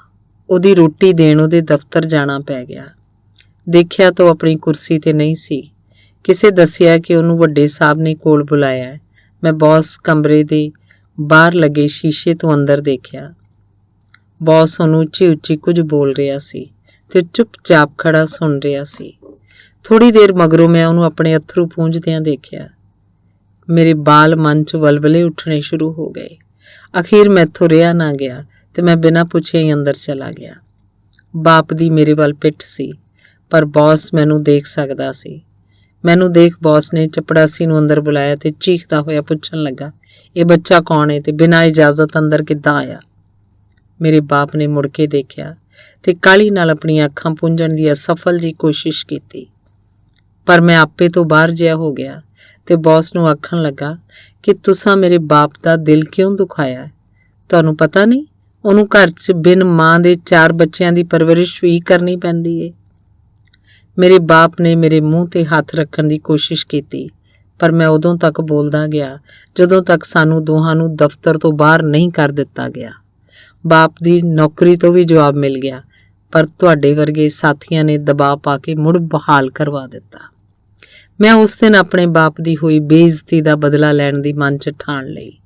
A: ਉਹਦੀ ਰੋਟੀ ਦੇਣ ਉਹਦੇ ਦਫ਼ਤਰ ਜਾਣਾ ਪੈ ਗਿਆ। ਦੇਖਿਆ ਤਾਂ ਉਹ ਆਪਣੀ ਕੁਰਸੀ ਤੇ ਨਹੀਂ ਸੀ। ਕਿਸੇ ਦੱਸਿਆ ਕਿ ਉਹਨੂੰ ਵੱਡੇ ਸਾਹਿਬ ਨੇ ਕੋਲ ਬੁਲਾਇਆ। ਮੈਂ ਬੌਸ ਕਮਰੇ ਦੇ ਬਾਹਰ ਲੱਗੇ ਸ਼ੀਸ਼ੇ ਤੋਂ ਅੰਦਰ ਦੇਖਿਆ। ਬੌਸ ਉਹਨੂੰ ਉੱਚੀ ਉੱਚੀ ਕੁਝ ਬੋਲ ਰਿਹਾ ਸੀ ਤੇ ਚੁੱਪਚਾਪ ਖੜਾ ਸੁਣ ਰਿਹਾ ਸੀ। ਥੋੜ੍ਹੀ ਦੇਰ ਮਗਰੋਂ ਮੈਂ ਉਹਨੂੰ ਆਪਣੇ ਅੱਥਰੂ ਪੂੰਝਦਿਆਂ ਦੇਖਿਆ। ਮੇਰੇ ਬਾਲ ਮਨ 'ਚ ਵਲਵਲੇ ਉੱਠਣੇ ਸ਼ੁਰੂ ਹੋ ਗਏ। ਅਖੀਰ ਮੈਥੋਂ ਰਿਹਾ ਨਾ ਗਿਆ ਤੇ ਮੈਂ ਬਿਨਾਂ ਪੁੱਛੇ ਹੀ ਅੰਦਰ ਚਲਾ ਗਿਆ। ਬਾਪ ਦੀ ਮੇਰੇ ਵੱਲ ਪਿੱਠ ਸੀ, ਪਰ ਬੌਸ ਮੈਨੂੰ ਦੇਖ ਸਕਦਾ ਸੀ। ਮੈਨੂੰ ਦੇਖ ਬੌਸ ਨੇ ਚਪੜਾਸੀ ਨੂੰ ਅੰਦਰ ਬੁਲਾਇਆ ਤੇ ਚੀਖਦਾ ਹੋਇਆ ਪੁੱਛਣ ਲੱਗਾ, ਇਹ ਬੱਚਾ ਕੌਣ ਹੈ ਤੇ ਬਿਨਾਂ ਇਜਾਜ਼ਤ ਅੰਦਰ ਕਿੱਦਾਂ ਆਇਆ? ਮੇਰੇ ਬਾਪ ਨੇ ਮੁੜ ਕੇ ਦੇਖਿਆ ਤੇ ਕਾਹਲੀ ਨਾਲ ਆਪਣੀਆਂ ਅੱਖਾਂ ਪੂੰਝਣ ਦੀ ਅਸਫਲ ਜਿਹੀ ਕੋਸ਼ਿਸ਼ ਕੀਤੀ, ਪਰ ਮੈਂ ਆਪੇ ਤੋਂ ਬਾਹਰ ਜਿਹਾ ਹੋ ਗਿਆ ਤੇ ਬੌਸ ਨੂੰ ਆਖਣ ਲੱਗਾ ਕਿ ਤੁਸੀਂ ਮੇਰੇ ਬਾਪ ਦਾ ਦਿਲ ਕਿਉਂ ਦੁਖਾਇਆ? ਤੁਹਾਨੂੰ ਪਤਾ ਨਹੀਂ ਉਹਨੂੰ ਘਰ 'ਚ ਬਿਨ ਮਾਂ ਦੇ 4 ਬੱਚਿਆਂ ਦੀ ਪਰਵਰਿਸ਼ ਵੀ ਕਰਨੀ ਪੈਂਦੀ ਏ। ਮੇਰੇ ਬਾਪ ਨੇ ਮੇਰੇ ਮੂੰਹ ਤੇ ਹੱਥ ਰੱਖਣ ਦੀ ਕੋਸ਼ਿਸ਼ ਕੀਤੀ, ਪਰ ਮੈਂ ਉਦੋਂ ਤੱਕ ਬੋਲਦਾ ਗਿਆ ਜਦੋਂ ਤੱਕ ਸਾਨੂੰ ਦੋਹਾਂ ਨੂੰ ਦਫ਼ਤਰ ਤੋਂ ਬਾਹਰ ਨਹੀਂ ਕਰ ਦਿੱਤਾ ਗਿਆ। ਬਾਪ ਦੀ ਨੌਕਰੀ ਤੋਂ ਵੀ ਜਵਾਬ ਮਿਲ ਗਿਆ, ਪਰ ਤੁਹਾਡੇ ਵਰਗੇ ਸਾਥੀਆਂ ਨੇ ਦਬਾਅ ਪਾ ਕੇ ਮੁੜ ਬਹਾਲ ਕਰਵਾ ਦਿੱਤਾ। ਮੈਂ ਉਸ ਦਿਨ ਆਪਣੇ ਬਾਪ ਦੀ ਹੋਈ ਬੇਇੱਜ਼ਤੀ ਦਾ ਬਦਲਾ ਲੈਣ ਦੀ ਮਨ 'ਚ ਠਾਣ ਲਈ।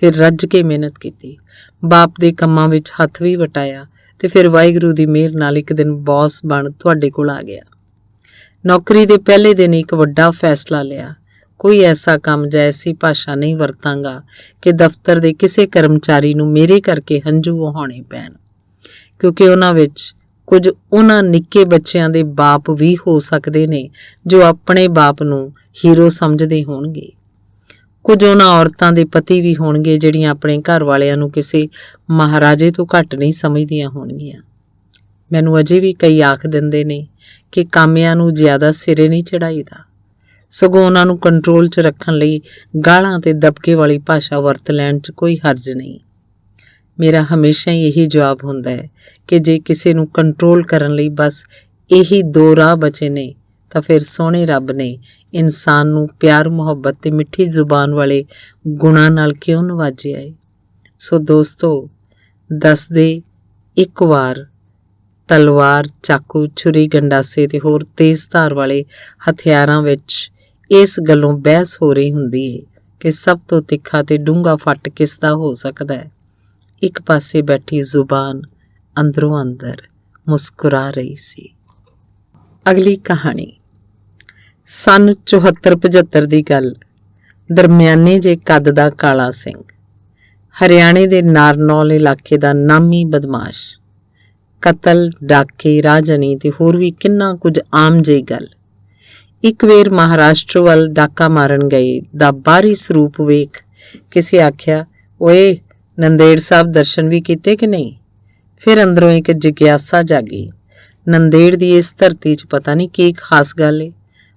A: ਫਿਰ ਰੱਜ ਕੇ ਮਿਹਨਤ ਕੀਤੀ, ਬਾਪ ਦੇ ਕੰਮਾਂ ਵਿੱਚ ਹੱਥ ਵੀ ਵਟਾਇਆ ਤੇ ਫਿਰ ਵਾਹਿਗੁਰੂ ਦੀ ਮਿਹਰ ਨਾਲ ਇੱਕ ਦਿਨ ਬੌਸ ਬਣ ਤੁਹਾਡੇ ਕੋਲ ਆ ਗਿਆ। ਨੌਕਰੀ ਦੇ ਪਹਿਲੇ ਦਿਨ ਇੱਕ ਵੱਡਾ ਫੈਸਲਾ ਲਿਆ। ਕੋਈ ਐਸਾ ਕੰਮ ਜਾਂ ਐਸੀ ਭਾਸ਼ਾ ਨਹੀਂ ਵਰਤਾਂਗਾ ਕਿ ਦਫ਼ਤਰ ਦੇ ਕਿਸੇ ਕਰਮਚਾਰੀ ਨੂੰ ਮੇਰੇ ਕਰਕੇ ਹੰਝੂ ਵਹਾਉਣੇ ਪੈਣ, ਕਿਉਂਕਿ ਉਹਨਾਂ ਵਿੱਚ ਕੁਝ ਉਹਨਾਂ ਨਿੱਕੇ ਬੱਚਿਆਂ ਦੇ ਬਾਪ ਵੀ ਹੋ ਸਕਦੇ ਨੇ ਜੋ ਆਪਣੇ ਬਾਪ ਨੂੰ ਹੀਰੋ ਸਮਝਦੇ ਹੋਣਗੇ। ਕੁਝ ਉਹਨਾਂ ਔਰਤਾਂ ਦੇ ਪਤੀ ਵੀ ਹੋਣਗੇ ਜਿਹੜੀਆਂ ਆਪਣੇ ਘਰ ਵਾਲਿਆਂ ਨੂੰ ਕਿਸੇ ਮਹਾਰਾਜੇ ਤੋਂ ਘੱਟ ਨਹੀਂ ਸਮਝਦੀਆਂ ਹੋਣਗੀਆਂ। ਮੈਨੂੰ ਅਜੇ ਵੀ ਕਈ ਆਖ ਦਿੰਦੇ ਨੇ ਕਿ ਕਾਮਿਆਂ ਨੂੰ ਜ਼ਿਆਦਾ ਸਿਰੇ ਨਹੀਂ ਚੜਾਈਦਾ, ਸਗੋਂ ਉਹਨਾਂ ਨੂੰ ਕੰਟਰੋਲ 'ਚ ਰੱਖਣ ਲਈ ਗਾਲਾਂ ਤੇ ਦਬਕੇ ਵਾਲੀ ਭਾਸ਼ਾ ਵਰਤ ਲੈਣ 'ਚ ਕੋਈ ਹਰਜ ਨਹੀਂ। ਮੇਰਾ ਹਮੇਸ਼ਾ ਹੀ ਇਹੀ ਜਵਾਬ ਹੁੰਦਾ ਹੈ ਕਿ ਜੇ ਕਿਸੇ ਨੂੰ ਕੰਟਰੋਲ ਕਰਨ ਲਈ ਬਸ ਇਹੀ 2 ਰਾਹ ਬਚੇ ਨੇ ਤਾਂ ਫਿਰ ਸੋਹਣੇ ਰੱਬ ਨੇ ਇਨਸਾਨ ਨੂੰ ਪਿਆਰ ਮੁਹੱਬਤ ਤੇ ਮਿੱਠੀ ਜ਼ੁਬਾਨ ਵਾਲੇ ਗੁਣਾਂ ਨਾਲ ਕਿਉਂ ਨਵਾਜਿਆ ਏ। ਸੋ ਦੋਸਤੋ, ਦੱਸਦੇ ਇੱਕ ਵਾਰ ਤਲਵਾਰ, ਚਾਕੂ, ਛੁਰੀ, ਗੰਡਾਸੇ ਤੇ ਹੋਰ ਤੇਜ਼ ਧਾਰ ਵਾਲੇ ਹਥਿਆਰਾਂ ਵਿੱਚ ਇਸ ਗੱਲੋਂ ਬਹਿਸ ਹੋ ਰਹੀ ਹੁੰਦੀ ਏ ਕਿ ਸਭ ਤੋਂ ਤਿੱਖਾ ਤੇ ਡੂੰਘਾ ਫੱਟ ਕਿਸ ਦਾ ਹੋ ਸਕਦਾ ਹੈ। ਇੱਕ ਪਾਸੇ ਬੈਠੀ ਜ਼ੁਬਾਨ ਅੰਦਰੋਂ ਅੰਦਰ ਮੁਸਕਰਾ ਰਹੀ ਸੀ। ਅਗਲੀ ਕਹਾਣੀ। ਸੰਨ 74-75 ਦੀ ਗੱਲ। ਦਰਮਿਆਨੇ ਜੇ ਕੱਦ ਦਾ ਕਾਲਾ ਸਿੰਘ, ਹਰਿਆਣੇ ਦੇ ਨਾਰਨੌਲ ਇਲਾਕੇ ਦਾ ਨਾਮੀ ਬਦਮਾਸ਼। ਕਤਲ, ਡਾਕੇ, ਰਾਜਨੀ ਤੇ ਹੋਰ ਵੀ ਕਿੰਨਾ ਕੁਝ ਆਮ ਜਿਹੀ ਗੱਲ। ਇੱਕ ਵੇਰ ਮਹਾਰਾਸ਼ਟਰ ਵੱਲ ਡਾਕਾ ਮਾਰਨ ਗਏ ਦਾ ਬਾਹਰੀ ਸਰੂਪ ਵੇਖ ਕਿਸੇ ਆਖਿਆ, ਓਏ ਨੰਦੇੜ ਸਾਹਿਬ ਦਰਸ਼ਨ ਵੀ ਕੀਤੇ ਕਿ ਨਹੀਂ? ਫਿਰ ਅੰਦਰੋਂ ਇੱਕ ਜਿਗਿਆਸਾ ਜਾਗੀ, ਨੰਦੇੜ ਦੀ ਇਸ ਧਰਤੀ 'ਚ ਪਤਾ ਨਹੀਂ ਕੀ ਖਾਸ ਗੱਲ ਏ,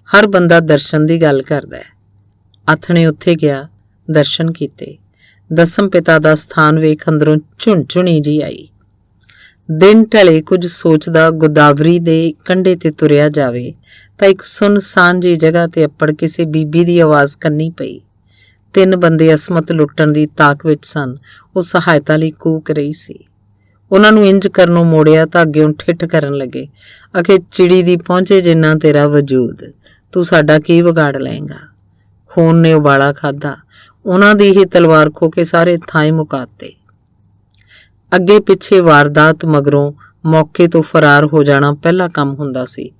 A: ਹਰ ਬੰਦਾ ਦਰਸ਼ਨ ਦੀ ਗੱਲ ਕਰਦਾ ਹੈ। ਆਥਣੇ ਉੱਥੇ ਗਿਆ, ਦਰਸ਼ਨ ਕੀਤੇ। ਦਸਮ ਪਿਤਾ ਦਾ ਸਥਾਨ ਵੇਖ ਅੰਦਰੋਂ ਝੁਣਝੁਣੀ ਜੀ ਆਈ। ਦਿਨ ਢਲੇ ਕੁਝ ਸੋਚਦਾ ਗੋਦਾਵਰੀ ਦੇ ਕੰਢੇ ਤੇ ਤੁਰਿਆ ਜਾਵੇ ਤਾਂ ਇੱਕ ਸੁੰਨਸਾਨ ਜਿਹੀ ਜਗ੍ਹਾ ਤੇ ਅੱਪੜ ਕਿਸੇ ਬੀਬੀ ਦੀ ਆਵਾਜ਼ ਕੰਨੀ ਪਈ। 3 ਬੰਦੇ ਅਸਮਤ ਲੁੱਟਣ ਦੀ ਤਾਕ ਵਿੱਚ ਸਨ। ਉਹ ਸਹਾਇਤਾ ਲਈ ਕੂਕ ਰਹੀ ਸੀ। ਉਹਨਾਂ ਨੂੰ ਇੰਜ ਕਰਨੋਂ ਮੋੜਿਆ ਤਾਂ ਅੱਗਿਓਂ ਠਿੱਠ ਕਰਨ ਲੱਗੇ, ਅਖੇ ਚਿੜੀ ਦੀ ਪਹੁੰਚੇ ਜਿੰਨਾ ਤੇਰਾ ਵਜੂਦ, ਤੂੰ ਸਾਡਾ ਕੀ ਵਿਗਾੜ ਲਏਂਗਾ? ਖੂਨ ਨੇ ਉਬਾਲਾ ਖਾਧਾ। ਉਹਨਾਂ ਦੀ ਹੀ ਤਲਵਾਰ ਖੋ ਕੇ ਸਾਰੇ ਥਾਂ ਮੁਕਾਤੇ। ਅੱਗੇ ਪਿੱਛੇ ਵਾਰਦਾਤ ਮਗਰੋਂ ਮੌਕੇ ਤੋਂ ਫਰਾਰ ਹੋ ਜਾਣਾ ਪਹਿਲਾ ਕੰਮ ਹੁੰਦਾ ਸੀ,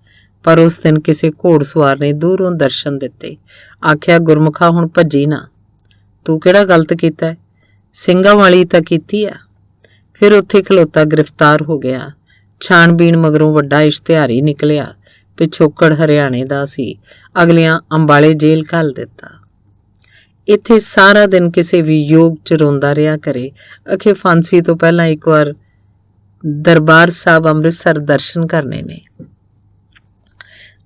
A: ਪਰ ਉਸ ਦਿਨ ਕਿਸੇ ਘੋੜਸਵਾਰ ਨੇ ਦੂਰੋਂ ਦਰਸ਼ਨ ਦਿੱਤੇ। ਆਖਿਆ, ਗੁਰਮੁਖਾ, ਹੁਣ ਭੱਜੀ ਨਾ। ਤੂੰ ਕਿਹੜਾ ਗਲਤ ਕੀਤਾ? ਸਿੰਘਾਂ ਵਾਲੀ ਤਾਂ ਕੀਤੀ ਆ। ਫਿਰ ਉੱਥੇ ਖਲੋਤਾ ਗ੍ਰਿਫਤਾਰ ਹੋ ਗਿਆ। ਛਾਣਬੀਣ ਮਗਰੋਂ ਵੱਡਾ ਇਸ਼ਤਿਹਾਰੀ ਨਿਕਲਿਆ। ਪਿਛੋਕੜ ਹਰਿਆਣੇ ਦਾ ਸੀ। ਅਗਲਿਆਂ ਅੰਬਾਲੇ ਜੇਲ੍ਹ ਘੱਲ ਦਿੱਤਾ। ਇੱਥੇ ਸਾਰਾ ਦਿਨ ਕਿਸੇ ਵੀ ਯੋਗ 'ਚ ਰੋਂਦਾ ਰਿਹਾ ਕਰੇ। ਅਖੇ ਫਾਂਸੀ ਤੋਂ ਪਹਿਲਾਂ ਇੱਕ ਵਾਰ ਦਰਬਾਰ ਸਾਹਿਬ ਅੰਮ੍ਰਿਤਸਰ ਦਰਸ਼ਨ ਕਰਨੇ ਨੇ।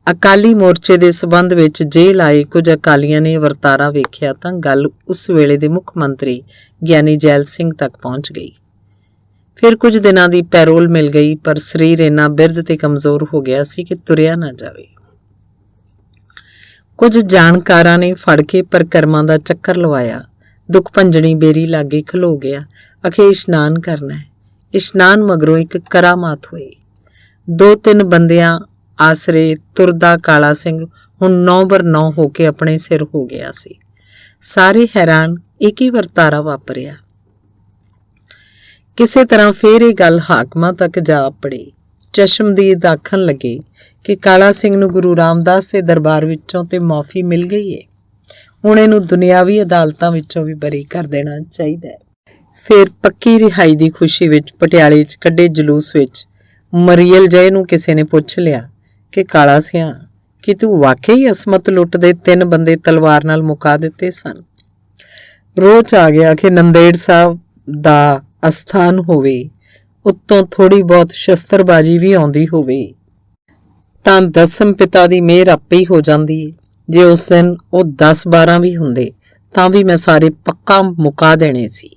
A: ਅਕਾਲੀ ਮੋਰਚੇ ਦੇ ਸਬੰਧ ਵਿੱਚ ਜੇਲ੍ਹ ਆਏ ਕੁਝ ਅਕਾਲੀਆਂ ਨੇ ਵਰਤਾਰਾ ਵੇਖਿਆ ਤਾਂ ਗੱਲ ਉਸ ਵੇਲੇ ਦੇ ਮੁੱਖ ਮੰਤਰੀ ਗਿਆਨੀ ਜੈਲ ਸਿੰਘ ਤੱਕ ਪਹੁੰਚ ਗਈ। ਫਿਰ ਕੁਝ ਦਿਨਾਂ ਦੀ ਪੈਰੋਲ ਮਿਲ ਗਈ, ਪਰ ਸਰੀਰ ਇੰਨਾ ਬਿਰਧ ਤੇ ਕਮਜ਼ੋਰ ਹੋ ਗਿਆ ਸੀ ਕਿ ਤੁਰਿਆ ਨਾ ਜਾਵੇ। ਕੁਝ ਜਾਣਕਾਰਾਂ ਨੇ ਫੜ ਕੇ ਪਰਕਰਮਾਂ ਦਾ ਚੱਕਰ ਲਵਾਇਆ। ਦੁੱਖ ਭੰਜਣੀ ਬੇਰੀ ਲਾਗੇ ਖਲੋ ਗਿਆ। ਅਖੇ ਇਸ਼ਨਾਨ ਕਰਨਾ ਹੈ। ਇਸ਼ਨਾਨ ਮਗਰੋਂ ਇੱਕ ਕਰਾਮਾਤ ਹੋਈ। 2-3 ਬੰਦਿਆਂ ਆਸਰੇ ਤੁਰਦਾ ਕਾਲਾ ਸਿੰਘ ਹੁਣ 9/9 ਹੋ ਕੇ ਆਪਣੇ ਸਿਰ ਹੋ ਗਿਆ ਸੀ। ਸਾਰੇ ਹੈਰਾਨ, ਇੱਕ ਹੀ ਵਰਤਾਰਾ ਵਾਪਰਿਆ। ਕਿਸੇ ਤਰ੍ਹਾਂ ਫੇਰ ਇਹ ਗੱਲ ਹਾਕਮਾਂ ਤੱਕ ਜਾ ਪੜੀ। ਚਸ਼ਮਦੀਦ ਆਖਣ ਲੱਗੇ ਕਿ ਕਾਲਾ ਸਿੰਘ ਨੂੰ ਗੁਰੂ ਰਾਮਦਾਸ ਦੇ ਦਰਬਾਰ ਵਿੱਚੋਂ ਤੇ ਮਾਫੀ ਮਿਲ ਗਈ ਹੈ, ਹੁਣ ਇਹਨੂੰ ਦੁਨਿਆਵੀ ਅਦਾਲਤਾਂ ਵਿੱਚੋਂ ਵੀ ਬਰੀ ਕਰ ਦੇਣਾ ਚਾਹੀਦਾ ਹੈ। ਫਿਰ ਪੱਕੀ ਰਿਹਾਈ ਦੀ ਖੁਸ਼ੀ ਵਿੱਚ ਪਟਿਆਲੇ 'ਚ ਕੱਢੇ ਜਲੂਸ ਵਿੱਚ ਮਰੀਅਲ ਜੈ ਨੂੰ ਕਿਸੇ ਨੇ ਪੁੱਛ ਲਿਆ ਕਿ ਕਾਲਾ ਸਿਆਂ, ਕਿ ਤੂੰ ਵਾਕਈ ਅਸਮਤ ਲੁੱਟ ਦੇ 3 ਬੰਦੇ ਤਲਵਾਰ ਨਾਲ ਮੁਕਾ ਦਿੱਤੇ ਸਨ? ਰੋਚ ਆ ਗਿਆ ਕਿ ਨੰਦੇੜ ਸਾਹਿਬ ਦਾ ਅਸਥਾਨ ਹੋਵੇ, ਉੱਤੋਂ ਥੋੜੀ ਬਹੁਤ ਸ਼ਸਤਰਬਾਜੀ ਵੀ ਆਉਂਦੀ ਹੋਵੇ ਤਾਂ ਦਸਮ ਪਿਤਾ ਦੀ ਮਿਹਰ ਆਪੇ ਹੀ ਹੋ ਜਾਂਦੀ ਹੈ। ਜੇ ਉਸ ਦਿਨ ਉਹ 10-12 ਵੀ ਹੁੰਦੇ ਤਾਂ ਵੀ ਮੈਂ ਸਾਰੇ ਪੱਕਾ ਮੁਕਾ ਦੇਣੇ ਸੀ।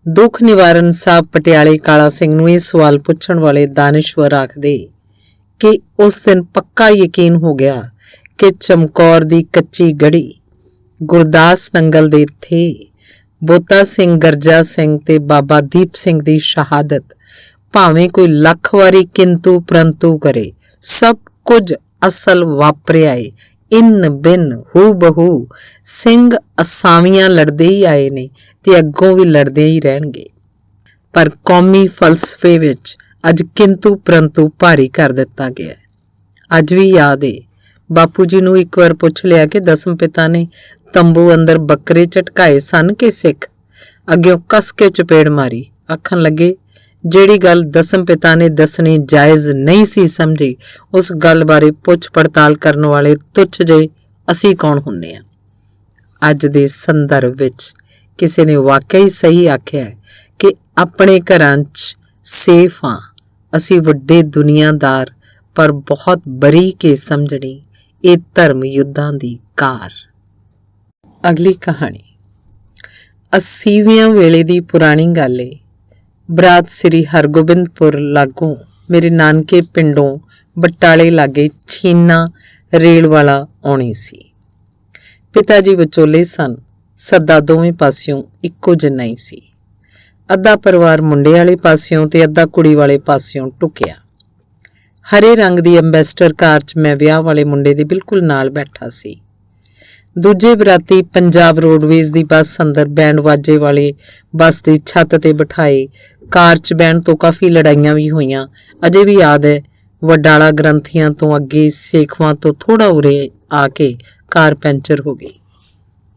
A: ਦੁੱਖ ਨਿਵਾਰਨ ਸਾਹਿਬ ਪਟਿਆਲੇ ਕਾਲਾ ਸਿੰਘ ਨੂੰ ਇਹ ਸਵਾਲ ਪੁੱਛਣ ਵਾਲੇ ਦਾਨਿਸ਼ਵਰ ਆਖਦੇ ਕਿ ਉਸ ਦਿਨ ਪੱਕਾ ਯਕੀਨ ਹੋ ਗਿਆ ਕਿ ਚਮਕੌਰ ਦੀ ਕੱਚੀ ਗੜੀ, ਗੁਰਦਾਸ ਨੰਗਲ ਦੇ ਥੇ, ਬੋਤਾ ਸਿੰਘ, ਗਰਜਾ ਸਿੰਘ ਤੇ ਬਾਬਾ ਦੀਪ ਸਿੰਘ ਦੀ ਸ਼ਹਾਦਤ, ਭਾਵੇਂ ਕੋਈ ਲੱਖ ਵਾਰੀ ਕਿੰਤੂ ਪ੍ਰੰਤੂ ਕਰੇ, ਸਭ ਕੁਝ ਅਸਲ ਵਾਪਰਿਆ ਏ। ਇਨ ਬਿਨ ਹੂ ਬਹੂ ਸਿੰਘ ਅਸਾਵੀਆਂ ਲੜਦੇ ਹੀ ਆਏ ਨੇ ਤੇ ਅੱਗੋਂ ਵੀ ਲੜਦੇ ਹੀ ਰਹਿਣਗੇ। ਪਰ ਕੌਮੀ ਫਲਸਫੇ ਵਿੱਚ ਅੱਜ ਕਿੰਤੂ ਪ੍ਰੰਤੂ ਭਾਰੀ ਕਰ ਦਿੱਤਾ ਗਿਆ। ਅੱਜ ਵੀ ਯਾਦ ਏ, ਬਾਪੂ ਜੀ ਨੂੰ ਇੱਕ ਵਾਰ ਪੁੱਛ ਲਿਆ ਕਿ ਦਸਮ ਪਿਤਾ ਨੇ ਤੰਬੂ ਅੰਦਰ ਬੱਕਰੇ ਝਟਕਾਏ ਸਨ ਕਿ ਸਿੱਖ? ਅੱਗਿਓਂ ਕੱਸ ਕੇ ਚਪੇੜ ਮਾਰੀ। ਆਖਣ ਲੱਗੇ, ਜਿਹੜੀ ਗੱਲ ਦਸਮ ਪਿਤਾ ਨੇ ਦੱਸਣੀ ਜਾਇਜ਼ ਨਹੀਂ ਸੀ ਸਮਝੀ, ਉਸ ਗੱਲ ਬਾਰੇ ਪੁੱਛ ਪੜਤਾਲ ਕਰਨ ਵਾਲੇ ਤੁੱਛ ਜਿਹੇ ਅਸੀਂ ਕੌਣ ਹੁੰਦੇ ਹਾਂ? ਅੱਜ ਦੇ ਸੰਦਰਭ ਵਿੱਚ ਕਿਸੇ ਨੇ ਵਾਕਿਆ ਹੀ ਸਹੀ ਆਖਿਆ ਹੈ ਕਿ ਆਪਣੇ ਘਰਾਂ 'ਚ ਸੇਫ ਹਾਂ ਅਸੀਂ, ਵੱਡੇ ਦੁਨੀਆਦਾਰ ਪਰ ਬਹੁਤ ਬਰੀਕ ਏ ਸਮਝਣੀ ਇਹ ਧਰਮ ਯੁੱਧਾਂ ਦੀ ਕਾਰ। ਅਗਲੀ ਕਹਾਣੀ 80ਵੇਂ ਵੇਲੇ ਦੀ ਪੁਰਾਣੀ ਗੱਲ ਏ। ਬਰਾਤ ਸ੍ਰੀ ਹਰਗੋਬਿੰਦਪੁਰ ਲਾਗੋਂ ਮੇਰੇ ਨਾਨਕੇ ਪਿੰਡੋਂ ਬਟਾਲੇ ਲਾਗੇ ਛੀਨਾ ਰੇਲ ਵਾਲਾ ਆਉਣੀ ਸੀ। ਪਿਤਾ ਜੀ ਵਿਚੋਲੇ ਸਨ। ਸੱਦਾ ਦੋਵੇਂ ਪਾਸਿਓਂ ਇੱਕੋ ਜਿੰਨਾ ਹੀ ਸੀ। ਅੱਧਾ ਪਰਿਵਾਰ ਮੁੰਡੇ ਵਾਲੇ ਪਾਸਿਓਂ ਤੇ ਅੱਧਾ ਕੁੜੀ ਵਾਲੇ ਪਾਸਿਓਂ ਟੁਕਿਆ। ਹਰੇ ਰੰਗ ਦੀ ਅੰਬੈਸਡਰ ਕਾਰ 'ਚ ਮੈਂ ਵਿਆਹ ਵਾਲੇ ਮੁੰਡੇ ਦੇ ਬਿਲਕੁਲ ਨਾਲ ਬੈਠਾ ਸੀ। ਦੂਜੇ ਬਰਾਤੀ ਪੰਜਾਬ ਰੋਡਵੇਜ਼ ਦੀ ਬੱਸ ਅੰਦਰ ਬੈਂਡ ਵਾਜੇ ਵਾਲੇ ਬੱਸ ਦੀ ਛੱਤ ਤੇ ਬਿਠਾਏ। ਕਾਰ 'ਚ ਬਹਿਣ ਤੋਂ ਕਾਫੀ ਲੜਾਈਆਂ ਵੀ ਹੋਈਆਂ। ਅਜੇ ਵੀ ਯਾਦ ਹੈ, ਵਡਾਲਾ ਗ੍ਰੰਥੀਆਂ ਤੋਂ ਅੱਗੇ ਸੇਖਵਾਂ ਤੋਂ ਥੋੜਾ ਉਰੇ ਆ ਕੇ ਕਾਰ ਪੈਂਚਰ ਹੋ ਗਈ।